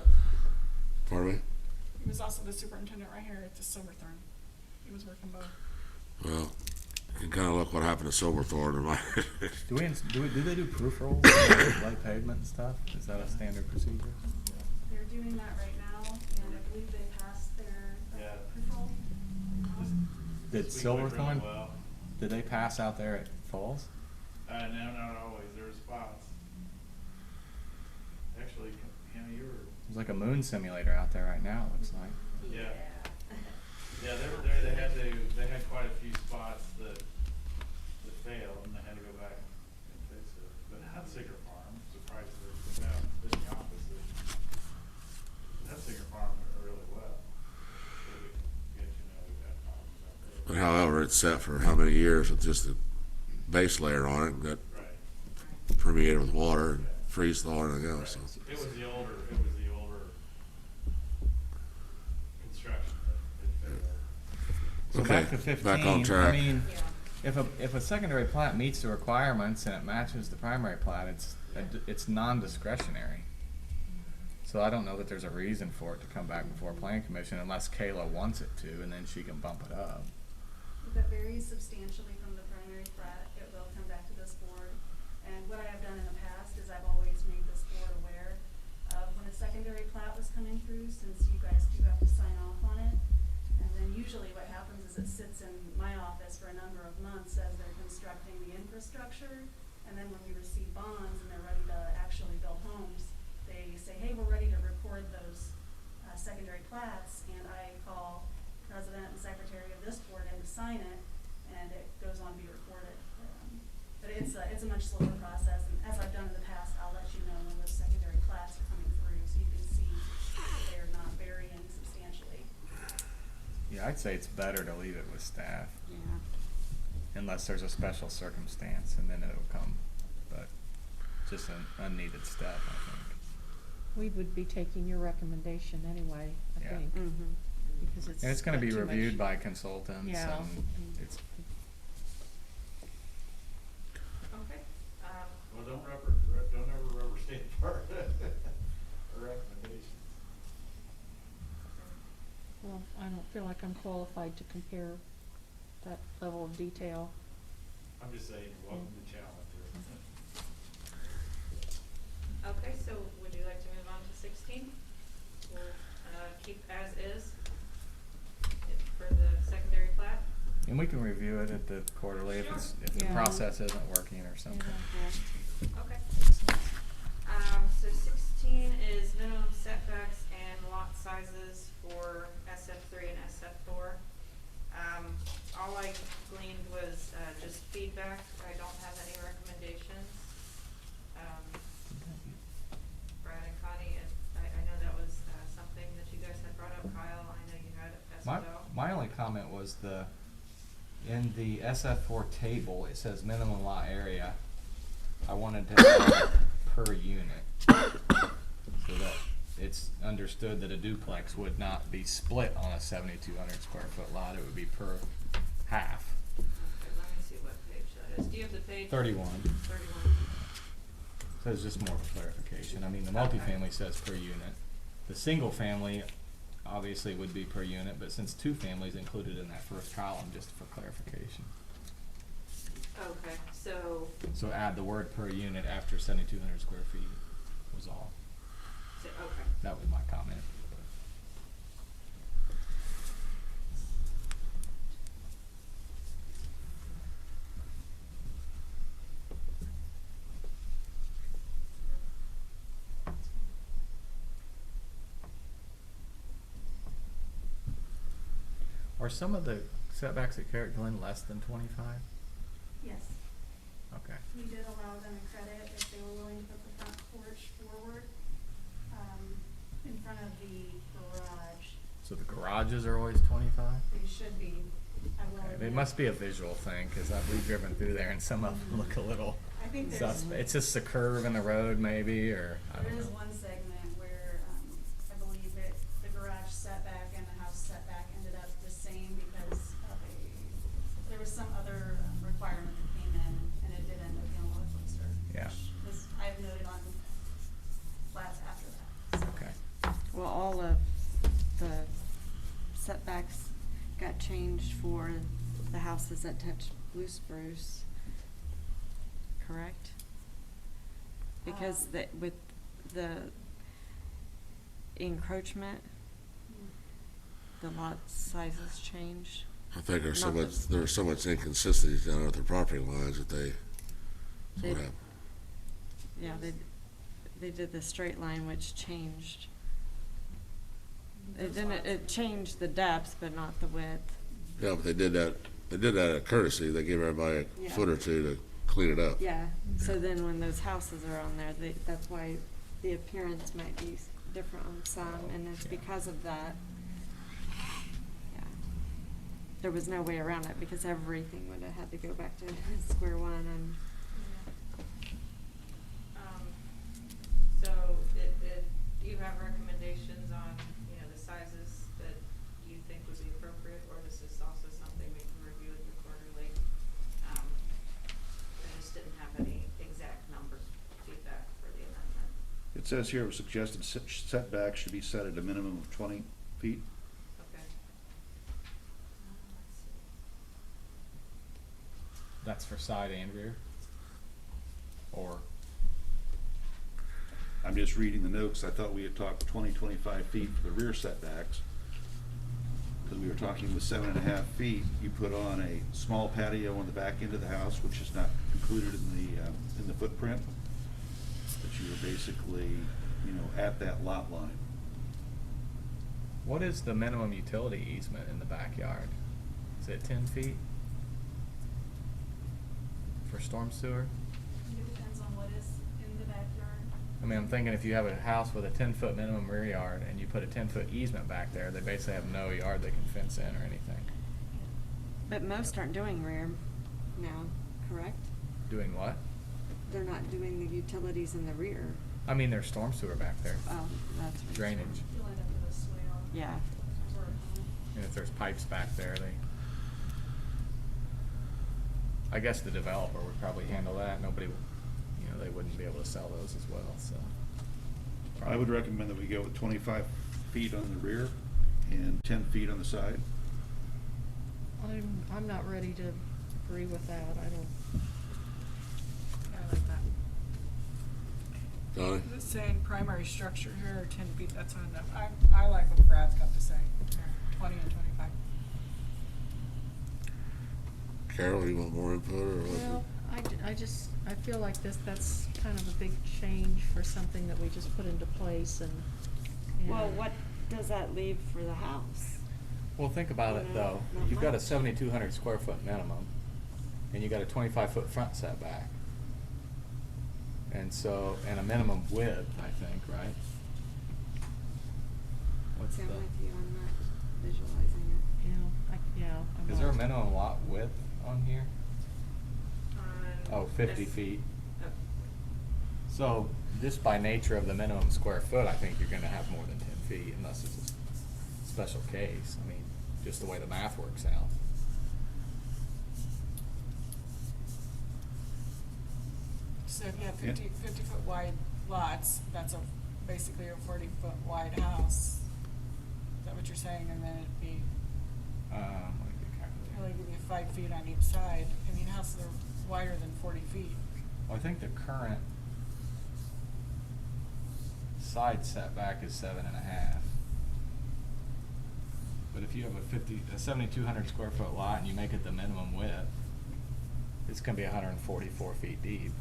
Pardon me? He was also the superintendent right here at the Silverthorne. He was working both. Well, you can kind of look what happened to Silverthorne in my. Do they do proof rolls, like pavement and stuff? Is that a standard procedure? They're doing that right now, and I believe they passed their Yeah. control. Did Silverthorne, did they pass out there at Falls? No, not always, there were spots. Actually, Hannah, you were, There's like a moon simulator out there right now, it looks like. yeah. Yeah, they were there, they had quite a few spots that failed, and they had to go back and fix it. But Hunsinger Farm, surprised that, this opposite, Hunsinger Farm went really well. So we get we've had problems out there. But however, it's set for how many years with just the base layer on it that Right. permeated with water and freeze thaw and everything Right. else. So. It was the older construction that failed. So Okay, back to 15. back on track. I mean, if a secondary plat meets the requirements and it matches the primary plat, it's non-discretionary. So I don't know that there's a reason for it to come back before a planning commission unless Kayla wants it to, and then she can bump it up. If it varies substantially from the primary plat, it will come back to this board. And what I have done in the past is I've always made this board aware of when a secondary plat was coming through, since you guys do have to sign off on it. And then usually what happens is it sits in my office for a number of months as they're constructing the infrastructure. And then when we receive bonds and they're ready to actually build homes, they say, hey, we're ready to record those secondary plats. And I call president and secretary of this board in to sign it, and it goes on to be recorded. But it's a much slower process, and as I've done in the past, I'll let you know when those secondary plats are coming through, so you can see that they are not varying substantially. Yeah, I'd say it's better to leave it with staff Yeah. unless there's a special circumstance, and then it'll come. But just an unneeded step, I think. We would be taking your recommendation anyway, I Yeah. think, Mm-hmm. because it's. And it's gonna got be too much- reviewed by consultants, Yeah. and it's, Okay, Well, don't ever rubber stamp our recommendations. Well, I don't feel like I'm qualified to compare that level of detail. I'm just saying, welcome to challenge. okay, so would you like to move on to 16? We'll, keep as is for the secondary plat? and we can review it at the quarterly if it's, if the Yeah. process isn't working or something. Okay. so 16 is minimum setbacks and lot sizes for SF3 and SF4. All I gleaned was just feedback. I don't have any recommendations. Brad and Connie, I know that was something that you guys had brought up. Kyle, I know you had as well. My only comment was in the SF4 table, it says minimum lot area. I wanted to add per unit, so that it's understood that a duplex would not be split on a 7,200 square foot lot. It would be per half. Okay, let me see what page that is. Do you have the page? 31. 31. So it's just more of a clarification. I mean, the multifamily says per unit. The single family obviously would be per unit, but since two families included in that first column, just for clarification. Okay, so, So add the word per unit after 7,200 square feet was all. okay. That was my comment. Are some of the setbacks at Carrot Glen less than 25? Yes, Okay. we did allow them a credit if they were willing to put the front porch forward, in front of the garage. So the garages are always 25? They should be, I will Okay. It admit. must be a visual thing, because we've driven through there and some of them look a little I think there's, suspect. It's just a curve in the road maybe, or I there don't is know. one segment where, I believe it, the garage setback and the house setback ended up the same because of there was some other requirement that came in and it did end up being a little closer. Yeah. which was, I've noted on plats after that, so. Okay. Well, all of the setbacks got changed for the houses that touched Blue Spruce, correct? Because with the encroachment, the lot sizes changed. I think there's Not this- so much inconsistency down at the property lines that They- what happened. Yeah, they did the straight line, which changed. It changed the depth, but not the width. Yeah, but they did that out of courtesy. They gave everybody a Yeah. foot or two to clean it up. Yeah, so then when those houses are on there, that's why the appearance might be different on some, and it's Yeah. because of that. Yeah. There was no way around it, because everything would have had to go back to square one, and So do you have recommendations on, the sizes that you think would be appropriate, or this is also something we can review at the quarterly? I just didn't have any exact number feedback for the amendment. It says here, suggested setback should be set at a minimum of 20 feet. Okay. Let's see. That's for side and rear? Or, I'm just reading the notes. I thought we had talked 20, 25 feet for the rear setbacks. Because we were talking with 7.5 feet, you put on a small patio on the back end of the house, which is not included in the footprint. But you were basically, at that lot line. what is the minimum utility easement in the backyard? Is it 10 feet? For storm sewer? It depends on what is in the backyard. I mean, I'm thinking if you have a house with a 10-foot minimum rear yard and you put a 10-foot easement back there, they basically have no yard they can fence in or anything. but most aren't doing rear now, correct? Doing what? They're not doing the utilities in the rear. I mean, there's storm sewer back there, Oh, that's right. drainage. You'll end up with a swale. Yeah. Sort of. And if there's pipes back there, I guess the developer would probably handle that. Nobody, they wouldn't be able to sell those as well, so. I would recommend that we go with 25 feet on the rear and 10 feet on the side. I'm not ready to agree with that, I don't. I like that. Donnie? Is it saying primary structure here, or 10 feet, that's not enough. I like what Brad's got to say, 20 and 25. Carol, you want more input or what? Well, I I feel like that's kind of a big change for something that we just put into place and. Well, what does that leave for the house? Well, think about it No, though. not You've got a much. 7,200 square foot minimum, and you got a 25-foot front setback. And so, and a minimum width, I think, right? What's See, I'm the, with you, I'm not visualizing it. I'm is there a not- minimum lot width on here? On Oh, 50 this- feet. oh, So, just by nature of the minimum square foot, I think you're gonna have more than 10 feet unless it's a special case. I mean, just the way the math works out. So if you have Yeah. 50-foot wide lots, that's basically a 40-foot wide house. Is that what you're saying? And then it'd be, Let me get a calculator. probably give you 5 feet on each side. I mean, houses are wider than 40 feet. Well, I think the current side setback is 7.5. But if you have a 7,200 square foot lot and you make it the minimum width, it's gonna be 144 feet deep.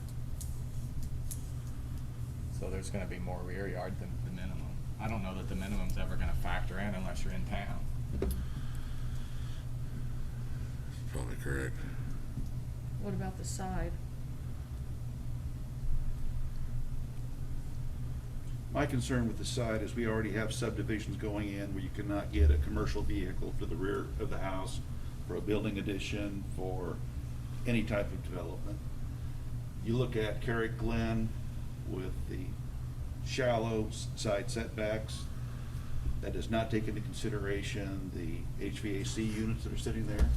So there's gonna be more rear yard than the minimum. I don't know that the minimum's ever gonna factor in unless you're in town. Probably correct. What about the side? My concern with the side is we already have subdivisions going in where you cannot get a commercial vehicle to the rear of the house for a building addition, for any type of development. You look at Carrick Glen with the shallow side setbacks, that does not take into consideration the HVAC units that are sitting there.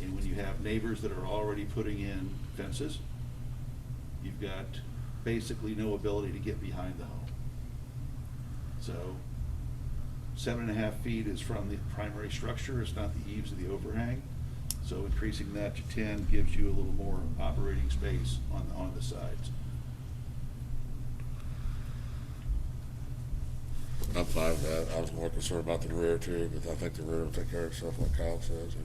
And when you have neighbors that are already putting in fences, you've got basically no ability to get behind the home. So 7.5 feet is from the primary structure, it's not the eaves of the overhang. So increasing that to 10 gives you a little more operating space on the sides. I'm fine with that. I was more concerned about the rear too, but I think the rear will take care of itself like Kyle says.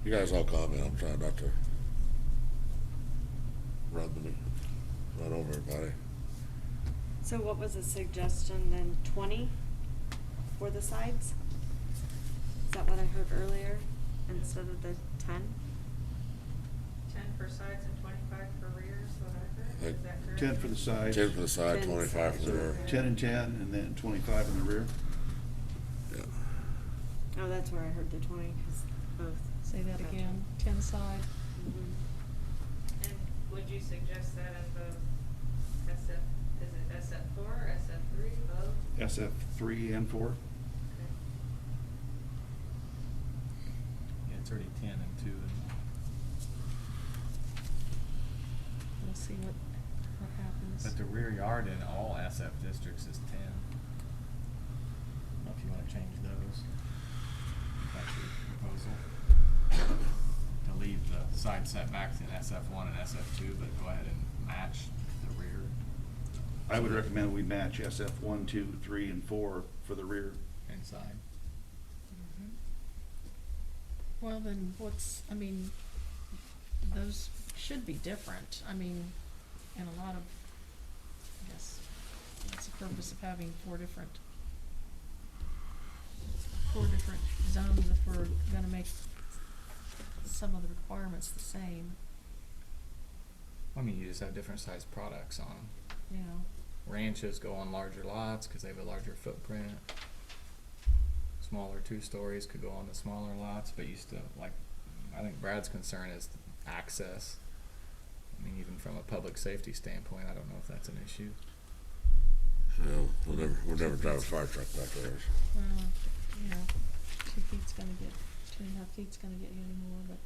You guys all comment, I'm trying not to run over everybody. So what was the suggestion then, 20 for the sides? Is that what I heard earlier, instead of the 10? 10 for sides and 25 for rear is what I heard. Is that correct? 10 for the sides. 10 for the side, 10 25 for the rear. 10 and 10, and then 25 in the rear. Yeah. Oh, that's where I heard the 20, 'cause both. Say that Gotcha. again, 10 side. Mhm. And would you suggest that in both SF, is it SF4 or SF3, both? SF3 and 4. Okay. Yeah, it's already 10 and 2. We'll see what happens. But the rear yard in all SF districts is 10. I don't know if you wanna change those. That's your proposal. To leave the side setbacks in SF1 and SF2, but go ahead and match the rear. I would recommend we match SF1, 2, 3, and 4 for the rear. Inside. Well, then I mean, those should be different. I mean, and a lot of, I guess, that's the purpose of having four different zones if we're gonna make some of the requirements the same, I mean, you just have different sized products on them. you know. Ranches go on larger lots because they have a larger footprint. Smaller 2 stories could go on the smaller lots, but you still, like, I think Brad's concern is access. I mean, even from a public safety standpoint, I don't know if that's an issue. You know, we'll never drive a fire truck back there. Well, you know, 2.5 feet's gonna get you anymore, but.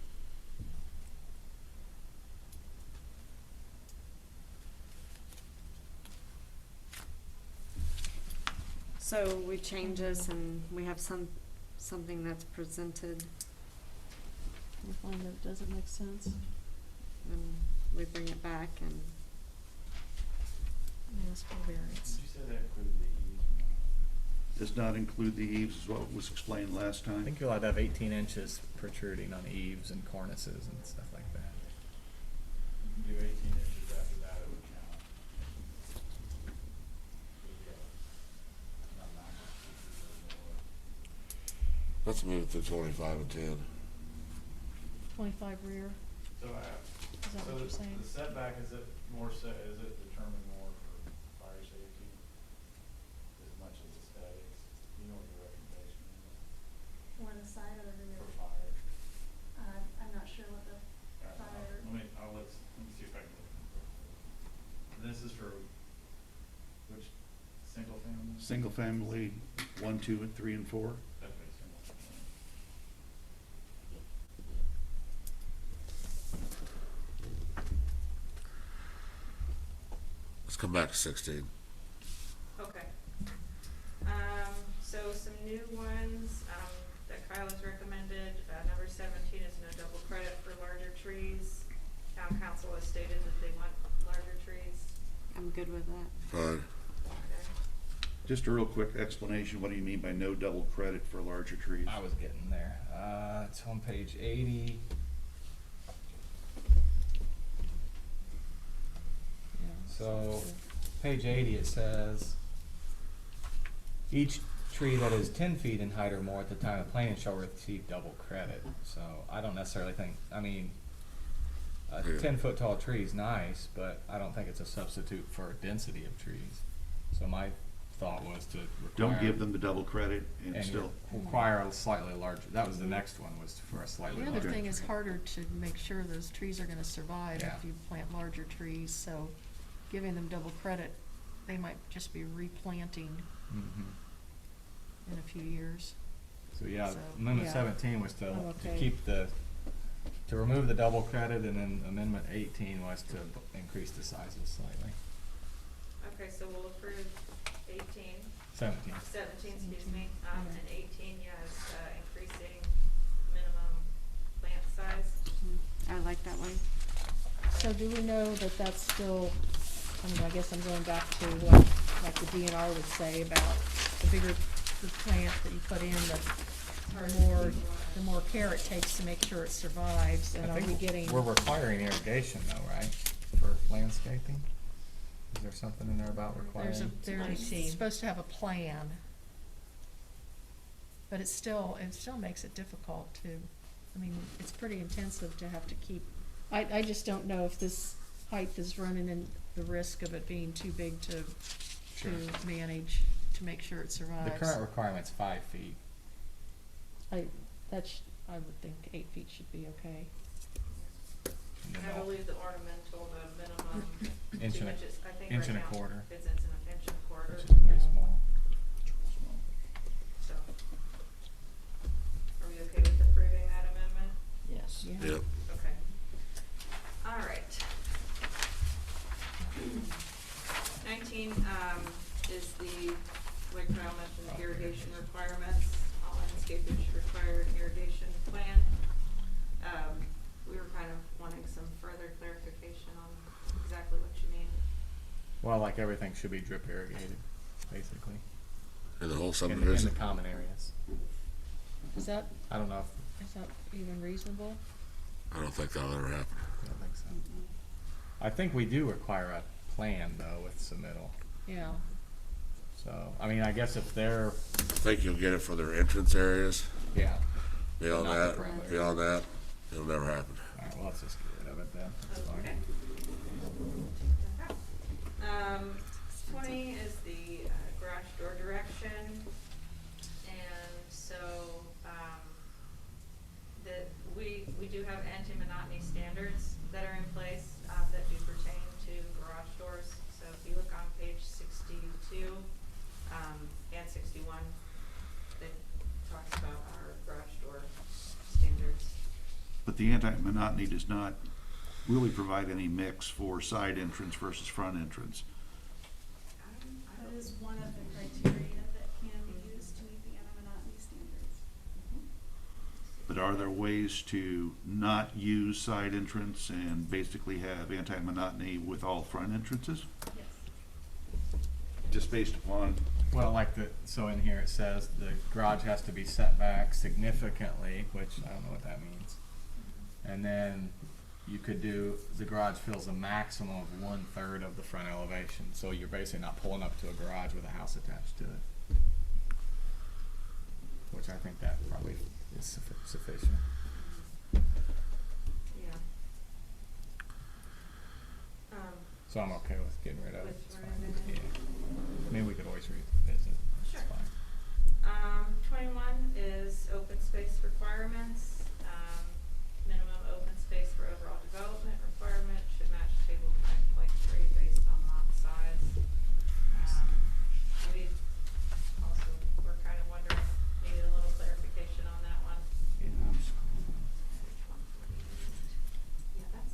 So we change this and we have something that's presented, We find that it doesn't make sense. and we bring it back and, Ask for variance. Did you say that included the easement? does not include the eaves, is what was explained last I time. think you're allowed to have 18 inches protruding on eaves and cornices and stuff like that. Do 18 inches after that, it would count. Let's move it to 25 and 10. 25 rear, So, is that so what you're saying? the setback, is it is it determined more for fire safety as much as aesthetics? You know what your recommendation is For the side or the rear? for fire? I'm not sure what the fire. Let me see if I can. This is for which, single family? Single family, 1, 2, and 3, and 4. Definitely single family. Let's come back to 16. Okay. So some new ones, that Kyle has recommended, number 17 is no double credit for larger trees. Town council has stated that they want larger trees. I'm good with that. Fine. Okay. Just a real quick explanation, what do you mean by no double credit for larger trees? I was getting there. It's on page 80. Yeah. So, page 80, it says, each tree that is 10 feet in height or more at the time of planting shall receive double credit. So, I don't necessarily think, a Yeah. 10-foot tall tree is nice, but I don't think it's a substitute for density of trees. So my thought was to require. Don't give them the double credit and and still, require a slightly larger, that was the next one, was for a slightly The larger. other thing is tree. harder to make sure those trees are gonna survive Yeah. if you plant larger trees, so giving them double credit, they might just be replanting Mhm. in a few years. So, yeah, So, amendment yeah. 17 was to I'm okay. keep to remove the double credit, and then amendment 18 was to increase the sizes slightly. Okay, so we'll approve 18, 17. 17, excuse 17, me, yeah. and 18, yes, increasing minimum plant size. I like that one. So do we know that that's still, I guess I'm going back to what, like the DNR would say about the bigger the plant that you put in, the more care it takes to make sure it survives, and I are we think getting? we're requiring irrigation though, right, for landscaping? Is there something in there about requiring? They're 19. supposed to have a plan. But it still makes it difficult to, it's pretty intensive to have to keep, I just don't know if this height is running in the risk of it being too big to Sure. manage, to make sure it survives. The current requirement's 5 feet. I would think 8 feet should be okay. And then I all- believe the ornamental, the minimum Inch 2 and a- inches, I think inch right and a now quarter. it's an inch and a quarter, Which is pretty Yeah. small. so. Are we okay with approving that amendment? Yes. Yeah. Yep. Okay. All right. 19, is the, like Kyle mentioned, irrigation requirements. All landscapers should require an irrigation plan. We were kind of wanting some further clarification on exactly what you mean. Well, like everything should be drip irrigated, basically, In the whole in subdivision. the common areas. Is that I don't know Is that even reasonable? I don't think that'll ever happen. I don't think so. I think we do require a plan though with submittal. Yeah. So, I guess if they're, I think you'll get it for their entrance areas. yeah. Beyond Not the that, perimeter. beyond that, it'll never happen. All right, well, let's just get rid of it then. That's Okay. fine. 20 is the garage door direction. And so, we do have anti-monotony standards that are in place, that do pertain to garage doors. So if you look on page 62, and 61, it talks about our garage door standards. but the anti-monotony does not really provide any mix for side entrance versus front entrance. That is one of the criteria that can be used to meet the anti-monotony standards. But are there ways to not use side entrance and basically have anti-monotony with all front entrances? Yes. Just based upon, Well, like so in here it says the garage has to be set back significantly, which I don't know what that means. And then you could do, the garage fills a maximum of 1/3 of the front elevation, so you're basically not pulling up to a garage with a house attached to it. Which I think that probably is sufficient. Yeah. So I'm okay with getting rid of it. With It's removing fine. it? Yeah. I mean, we could always revisit. Sure. It's fine. 21 is open space requirements. Minimum open space for overall development requirement should match table 5.3 based on lot size. We also, we're kind of wondering, needed a little clarification on that one. Yeah. Which one? Yeah, that's.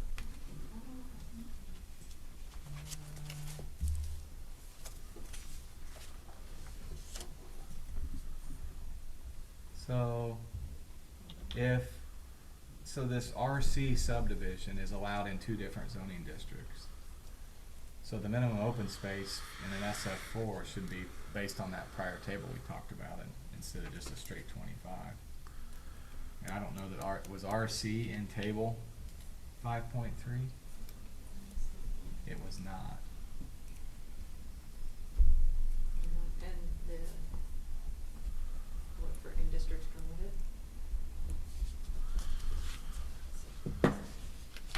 So this RC subdivision is allowed in 2 different zoning districts. So the minimum open space in an SF4 should be based on that prior table we talked about, instead of just a straight 25. And I don't know that was RC in table 5.3? It was not. And the, what for in districts permitted?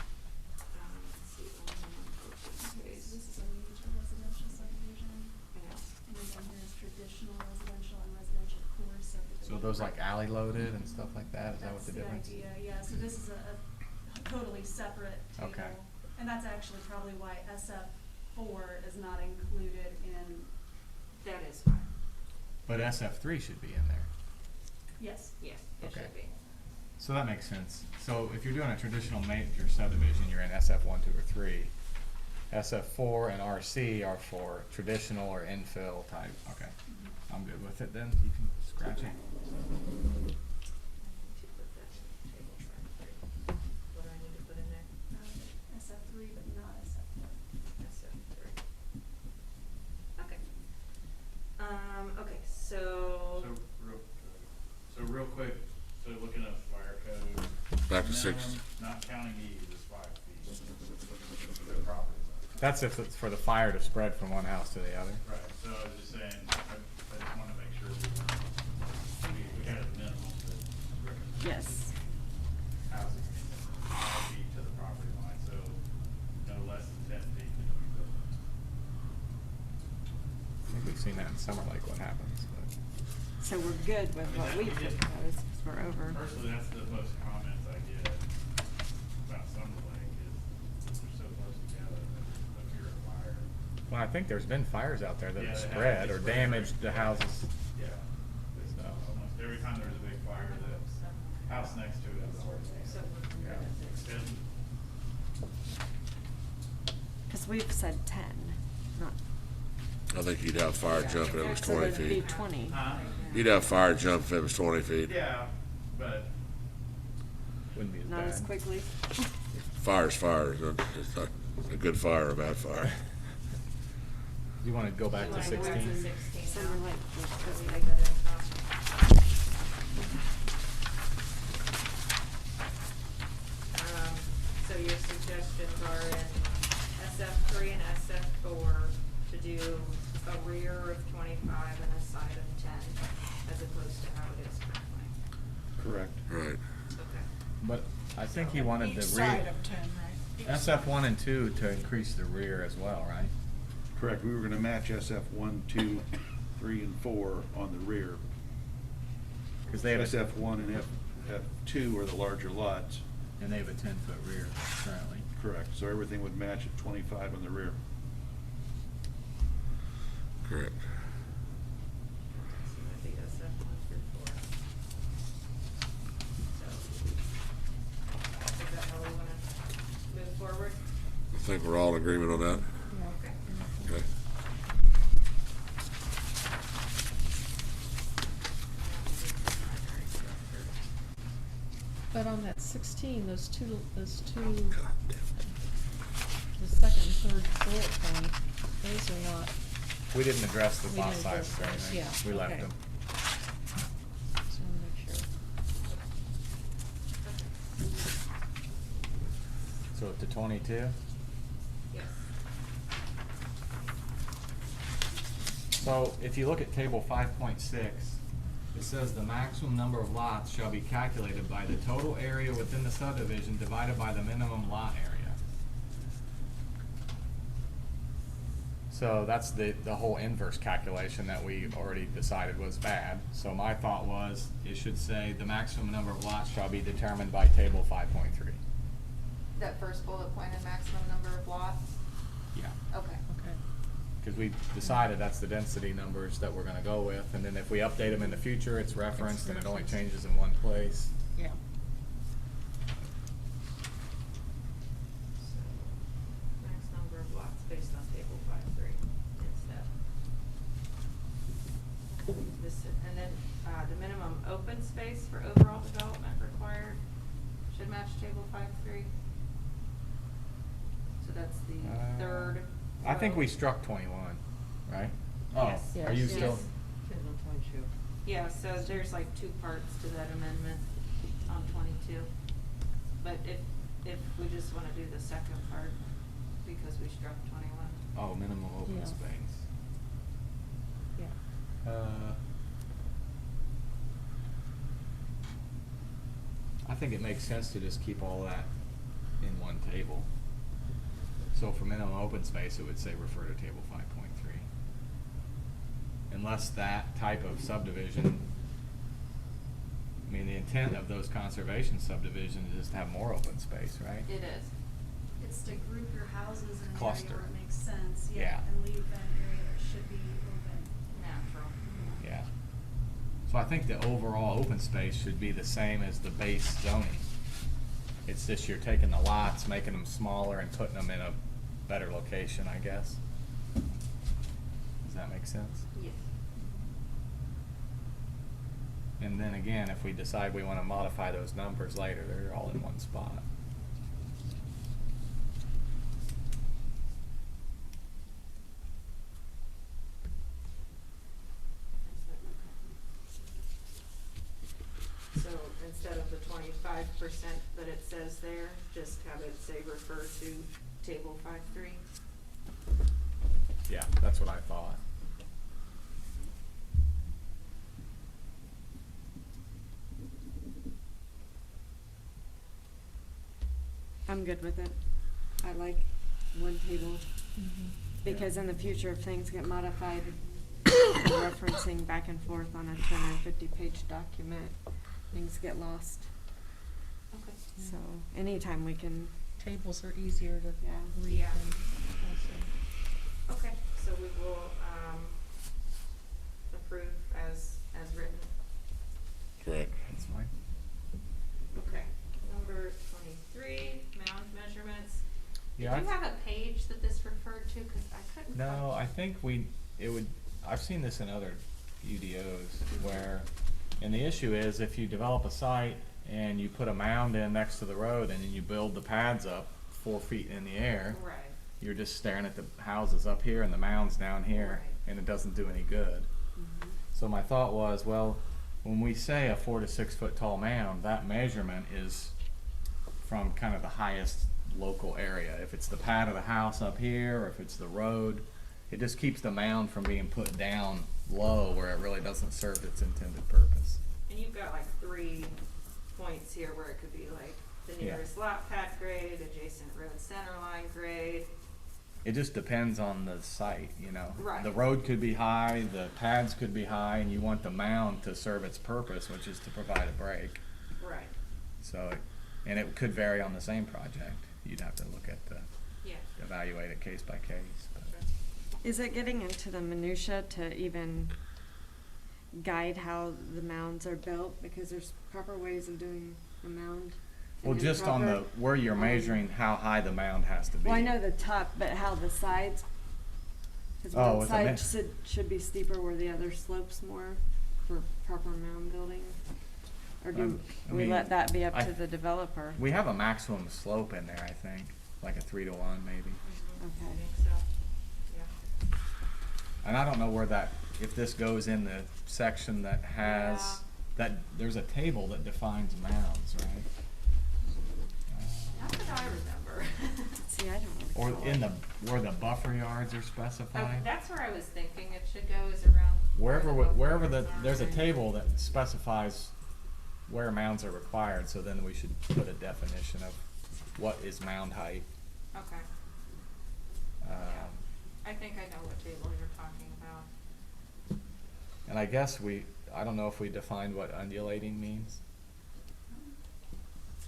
Let's see, open space. This is a major residential subdivision, Yeah. and then down here is traditional residential and residential core subdivision. So those like alley loaded and stuff like that, is that what the difference? That's the idea, yeah, so this is a totally separate table. Okay. And that's actually probably why SF4 is not included in, That is fine. But SF3 should be in there. yes. Yes, it Okay. should be. So that makes sense. So if you're doing a traditional major subdivision, you're in SF1, 2, or 3. SF4 and RC are for traditional or infill type. Okay, I'm good with it then. You can scratch it. I need to put that in table 5.3. What do I need to put in there? SF3, but not SF4. SF3. Okay. Okay, so. So real quick, so looking at fire code. Back to minimum, 6. Not counting these is 5 feet. The property line. That's if it's for the fire to spread from one house to the other. Right, so I was just saying, I just wanna make sure we had a minimum that Yes. housing, 5 feet to the property line, so no less than 10 feet between buildings. I think we've seen that in Summer Lake, what happens, but. So we're good with what we proposed, because we're over. Personally, that's the most comments I get about Summer Lake is they're so close together that if you're a fire. Well, I think there's been fires out there that Yeah, have they have. spread They or spread. damaged the houses. Yeah. It's, almost every time there's a big fire, the house next to it is already. So we're Yeah. Extend. Because we've said 10, not. I think you'd have fire jump if it was So 20 it'd be feet. 20. You'd have fire jump if it was 20 feet. Yeah, but Wouldn't be as Not bad. as quickly. Fire's fire. It's not a good fire or a bad fire. You wanna go back You to wanna go back 16? to 16 now? Summer Lake was Because we 20. leave that in top. So your suggestions are in SF3 and SF4 to do a rear of 25 and a side of 10, as opposed to how it is currently. correct. Right. Okay. But I think he wanted Each the side rear, of 10, right? Each SF1 and 2 to increase the rear as well, right? Correct, we were gonna match SF1, 2, 3, and 4 on the rear. Cause they have, SF1 and F2 are the larger lots. and they have a 10-foot rear currently. Correct, so everything would match at 25 on the rear. Correct. So that'd be SF1 through 4. So, is that how we wanna move forward? I think we're all in agreement on that. Okay. Okay. But on that 16, those two, God damn. the second and third bullet point, those are not We didn't address the We lot didn't sizes or address those, anything. yeah, We left okay. them. Just wanna make sure. So up to 22? Yes. So if you look at table 5.6, it says the maximum number of lots shall be calculated by the total area within the subdivision divided by the minimum lot area. So that's the whole inverse calculation that we already decided was bad. So my thought was, it should say the maximum number of lots shall be determined by table 5.3. That first bullet point, a maximum number of lots? Yeah. Okay. Okay. Because we decided that's the density numbers that we're gonna go with, and then if we update them in the future, it's referenced and it only referenced. changes in one place. Yeah. So, max number of lots based on table 5.3 instead. This, and then, the minimum open space for overall development required should match table 5.3. So that's the third. I think we row. struck 21, right? Yes. Oh, are you Yes. still? Says on 22. Yeah, so there's like two parts to that amendment on 22. But if we just wanna do the second part, because we struck 21. Oh, minimum open Yeah. space. Yeah. I think it makes sense to just keep all that in one table. So for minimum open space, it would say refer to table 5.3. Unless that type of subdivision, I mean, the intent of those conservation subdivisions is to have more open space, right? It is. It's to group your houses in an area Cluster. where it makes sense, Yeah. yeah, and leave an area that should be open. Natural. Yeah. So I think the overall open space should be the same as the base zoning. It's just you're taking the lots, making them smaller and putting them in a better location, I guess. Does that make sense? Yes. And then again, if we decide we wanna modify those numbers later, they're all in one spot. So instead of the 25% that it says there, just have it say refer to table 5.3. Yeah, that's what I thought. I'm good with it. I like one table, because in the future, if things get modified, referencing back and forth on a 250-page document, things get lost. Okay. So anytime we can, Tables are easier to Yeah. read Yeah. than also. Okay, so we will, approve as written. Correct. That's fine. Okay. Number 23, mound measurements. Yeah, Did you I- have a page that this referred to? Cause I couldn't. No, find- I think I've seen this in other UDOs where, and the issue is if you develop a site and you put a mound in next to the road and then you build the pads up 4 feet in the air, Right. you're just staring at the houses up here and the mound's down here, Right. and it doesn't do any good. So my thought was, well, when we say a 4 to 6 foot tall mound, that measurement is from kind of the highest local area. If it's the pad of the house up here, or if it's the road, it just keeps the mound from being put down low where it really doesn't serve its intended purpose. And you've got like 3 points here where it could be like the Yeah. nearest lot pad grade, adjacent road center line grade. It just depends on the site, you know. Right. The road could be high, the pads could be high, and you want the mound to serve its purpose, which is to provide a break. Right. So, and it could vary on the same project. You'd have to look at Yeah. evaluate it case by case. But is it getting into the minutia to even guide how the mounds are built? Because there's proper ways of doing a mound. well, and just on the improper. where you're measuring how high the mound has to be. Well, I know the top, but how the sides, cause Oh, one with the side should be steeper where the other slopes more for proper mound building? Or do I we mean, let that be up I- to the developer? We have a maximum slope in there, I think, like a 3 to 1 maybe. I Okay. think so. Yeah. And I don't know where that, if this goes in the section that has, that, there's a table that defines mounds, right? Not that I remember. See, I don't Or recall in it. the, where the buffer yards are Okay, specified. that's where I was thinking it should go, is around. Wherever the, buffer there's a yards are. table that specifies where mounds are required, so then we should put a definition of what is mound height. Okay, Um, I think I know what table you're talking about. And I guess I don't know if we defined what undulating means.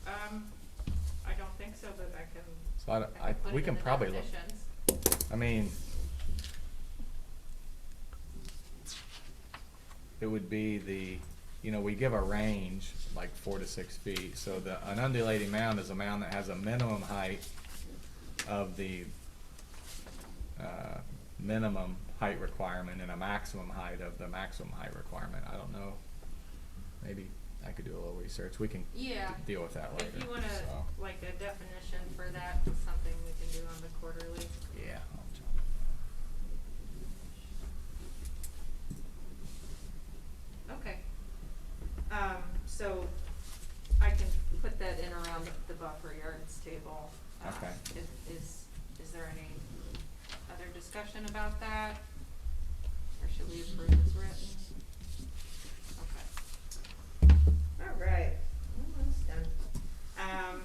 I don't think so, but I can. So I put we it can in the probably look. definitions. I mean, it would be we give a range, like 4 to 6 feet. So an undulating mound is a mound that has a minimum height of the minimum height requirement and a maximum height of the maximum height requirement. I don't know. Maybe I could do a little research. We can Yeah. deal with that later. If you wanna, so. like a definition for that, it's something we can do on the quarterly. Yeah. Okay. So I can put that in around the buffer yards table. Okay. Is there any other discussion about that? Or should we approve as written? Okay. All right, almost done.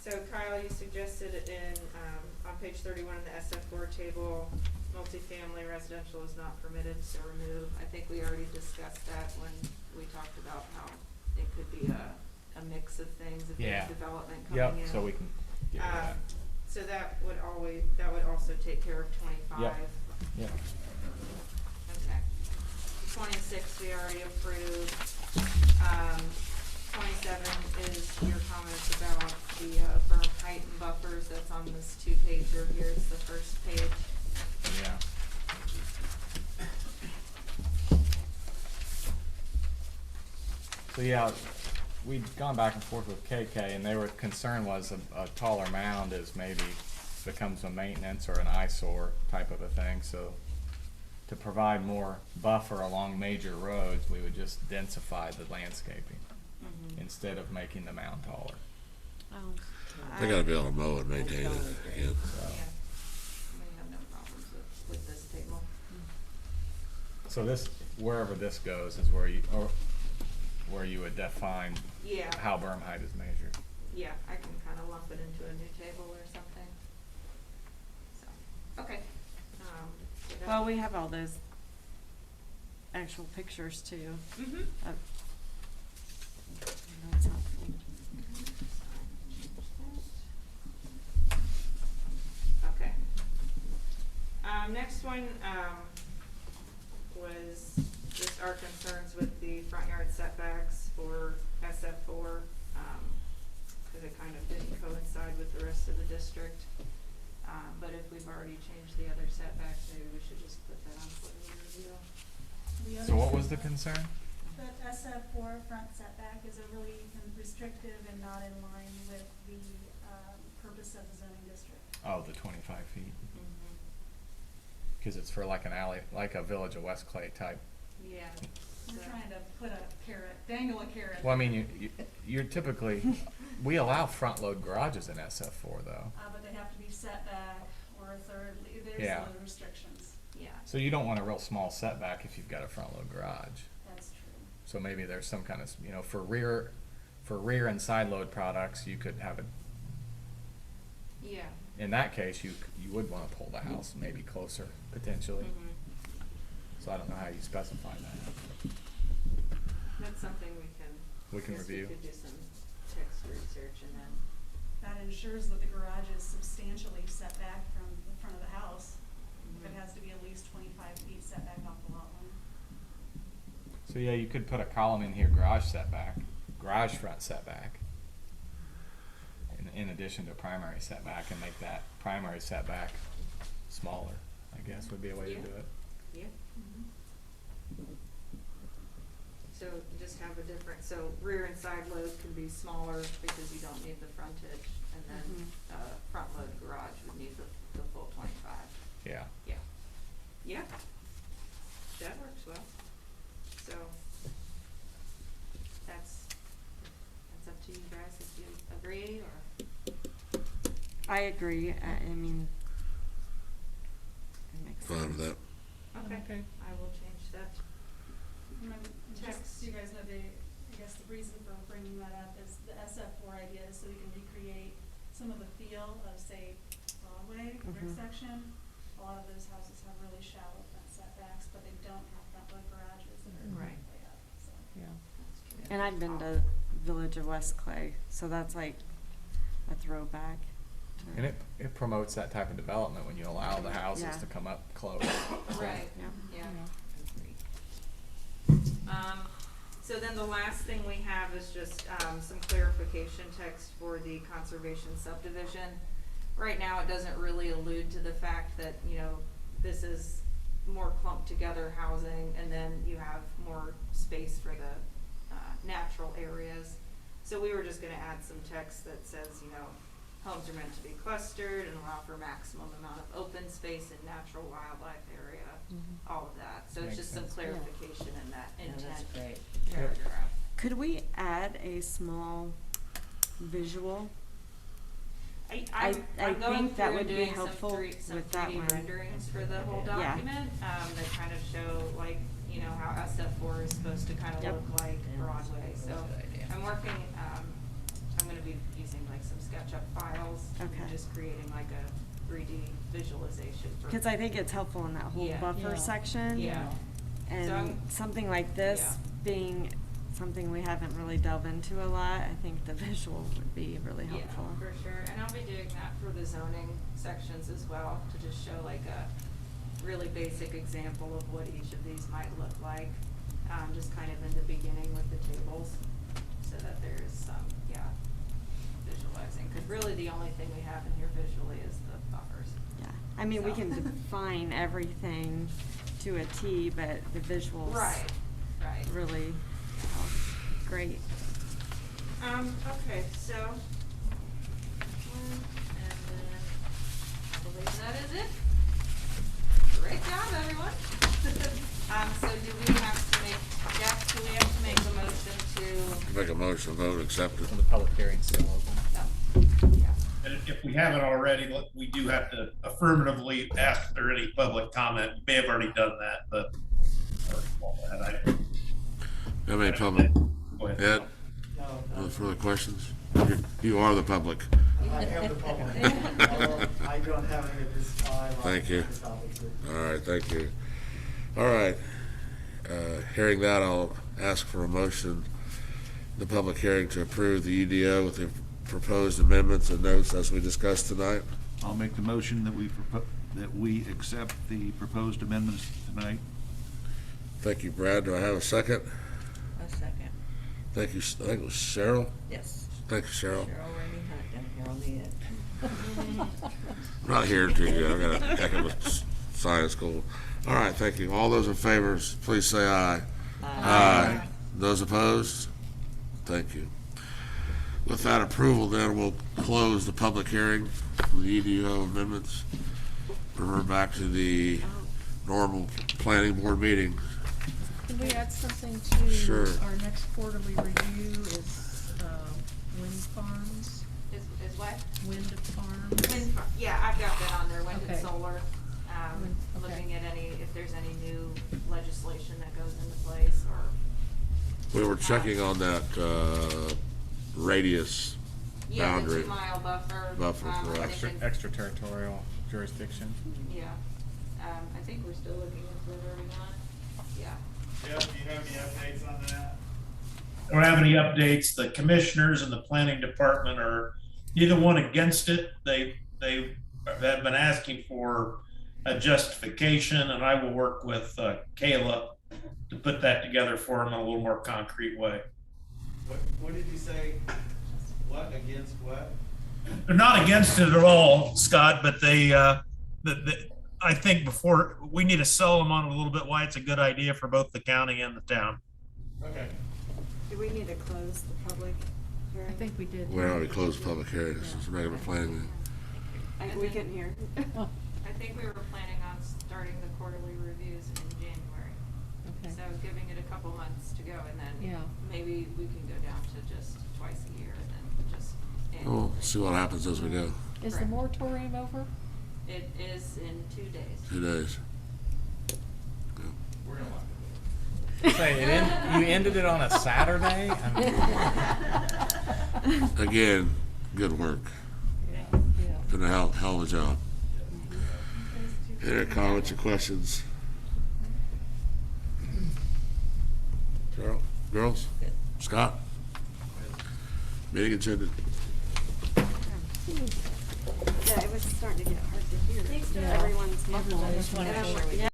So Kyle, you suggested on page 31 in the SF4 table, multifamily residential is not permitted, so remove. I think we already discussed that when we talked about how it could be a mix of things if Yeah. there's development coming in. Yep, so we can get rid of that. So that would also take care of 25. Yep. Okay. 26 we already approved. 27 is your comments about the berm height and buffers. That's on this 2-pager here. It's the first page. Yeah. So yeah, we'd gone back and forth with KK, and their concern was a taller mound is maybe becomes a maintenance or an eyesore type of a thing. So to provide more buffer along major roads, we would just densify the landscaping instead of making the mound taller. They gotta be able to mow and maintain it again. Yeah. We have no problems with this table. So this, wherever this goes, is where you would define Yeah. how berm height is measured. Yeah, I can kind of lump it into a new table or something. So, okay. So that- Well, we have all those actual pictures too. Mhm. That's helpful. Okay. Next one, was just our concerns with the front yard setbacks for SF4, cause it kind of didn't coincide with the rest of the district. But if we've already changed the other setbacks, maybe we should just put that on quarterly review. So what was the concern? That SF4 front setback is overly restrictive and not in line with the purpose of the zoning district. Oh, the 25 feet. Mhm. Because it's for like an alley, like a Village of West Clay type. Yeah. We're So- trying to put a carrot, dangle a carrot. Well, I mean, you're typically, we allow front load garages in SF4 though. But they have to be set back or a third, there's Yeah. the restrictions. Yeah. So you don't want a real small setback if you've got a front load garage. That's true. So maybe there's some kind of, for rear and side load products, you could have it, Yeah. in that case, you would want to pull the house maybe closer potentially. Mhm. So I don't know how you specify that. That's something We can guess review. We could do some text research and then. That ensures that the garage is substantially set back from the front of the house. If it has to be at least 25 feet setback off the lot line. So yeah, you could put a column in here, garage setback, garage front setback, in addition to primary setback, and make that primary setback smaller, I guess would be a way Yeah. to do it. Yeah. So just have a different, so rear and side load can be smaller because you don't need the frontage, and then, front load garage would need the full 25. Yeah. Yeah. Yeah, that works well. So, that's up to you guys if you agree, or, I agree, I mean, it makes sense. Fine with that. okay, I will change that. And then just so you guys know, I guess the reason for bringing that up is the SF4 idea is so we can recreate some of the feel of, say, Broadway, brick section. A lot of those houses have really shallow front setbacks, but they don't have front load garages that are Right. way up, so. Yeah. And I've been to Village of West Clay, so that's like a throwback. to- And it promotes that type of development when you allow the houses Yeah. to come up close. Right, Yeah. yeah. So then the last thing we have is just, some clarification text for the conservation subdivision. Right now, it doesn't really allude to the fact that, you know, this is more clumped together housing, and then you have more space for the, natural areas. So we were just gonna add some text that says, you know, homes are meant to be clustered and allow for maximum amount of open space and natural wildlife area, all of that. So it's Makes just sense. some clarification in that intent great. paragraph. Could we add a small visual? I I'm going think that through would be doing helpful some with that 3D one. renderings for the whole Yeah. document, that kind of show like, you know, how SF4 is supposed to kind of Yep. look like Broadway, so I'm working, I'm gonna be using like some SketchUp files, and Okay. just creating like a 3D visualization for. Cause I think it's helpful in that whole Yeah. buffer Yeah. section. Yeah. And I'm- something like this Yeah. being something we haven't really delved into a lot, I think the visual would be really helpful. Yeah, for sure, and I'll be doing that for the zoning sections as well, to just show like a really basic example of what each of these might look like, just kind of in the beginning with the tables, so that there's some, visualizing, cause really the only thing we have in here visually is the buffers. Yeah, I mean, we So. can define everything to a T, but the visuals Right. really help. Great. Okay, so, and then I believe that is it. Great job, everyone. So do we have to make, Jeff, do we have to make a motion to, Make a motion, vote, accept it. So the public hearing's still open. yeah, And if we haven't already, we do have to affirmatively ask if there any public comment. You may have already done that, but. Have any public, Go ahead. Ed, No, no further questions? You are the public. I am the public. I don't have any at this time. Thank you. This topic, so. All right, thank you. All right, hearing that, I'll ask for a motion, the public hearing to approve the UDO with the proposed amendments and notes as we discussed tonight. I'll make the motion that we accept the proposed amendments tonight. Thank you, Brad. Do I have a second? A second. Thank you, I think it was Cheryl. Yes. Thank you, Cheryl. Cheryl Rainey Hunt down here on the end. I'm not here to, I've got a heck of a science school. All right, thank you. All those in favor, please say aye. Aye. Those opposed? Thank you. With that approval, then, we'll close the public hearing for the EDO amendments. Revert back to the normal planning board meeting. Can we add something to Sure. our next quarterly review is, wind farms, is what? wind farms? Yeah, I've got that on there, wind and Okay. solar, Wind, okay. looking at if there's any new legislation that goes into place, or. We were checking on that, radius Yeah, the boundary. 2 mile buffer. Buffer, I correct. think Extraterritorial jurisdiction. Yeah, I think we're still looking at voting on it, yeah. Jeff, do you have any updates on that? Don't have any updates. The commissioners and the planning department are neither one against it. They have been asking for a justification, and I will work with Kayla to put that together for them in a little more concrete way. What did you say? What, against what? They're not against it at all, Scott, but I think before, we need to sell them on it a little bit why it's a good idea for both the county and the town. Okay. Do we need to close the public hearing? I think we did. We already closed the public hearing. This is regular planning. We couldn't hear. I think we were planning on starting the quarterly reviews in January. couple months to go, and then Yeah. maybe we can go down to just twice a year, and then just We'll annually. see what happens as we go. Is the Correct. moratorium over? It is in 2 days. 2 days. We're gonna lock Say, you ended it on a Saturday? I mean, Again, good work. Yeah. Been a hell of a job. Any comments or questions? Carol, girls? Scott? Meeting adjourned. Yeah, it was starting to get hard to hear. Yeah. Everyone's muffled. Everybody's And I'm muffled. like, yeah.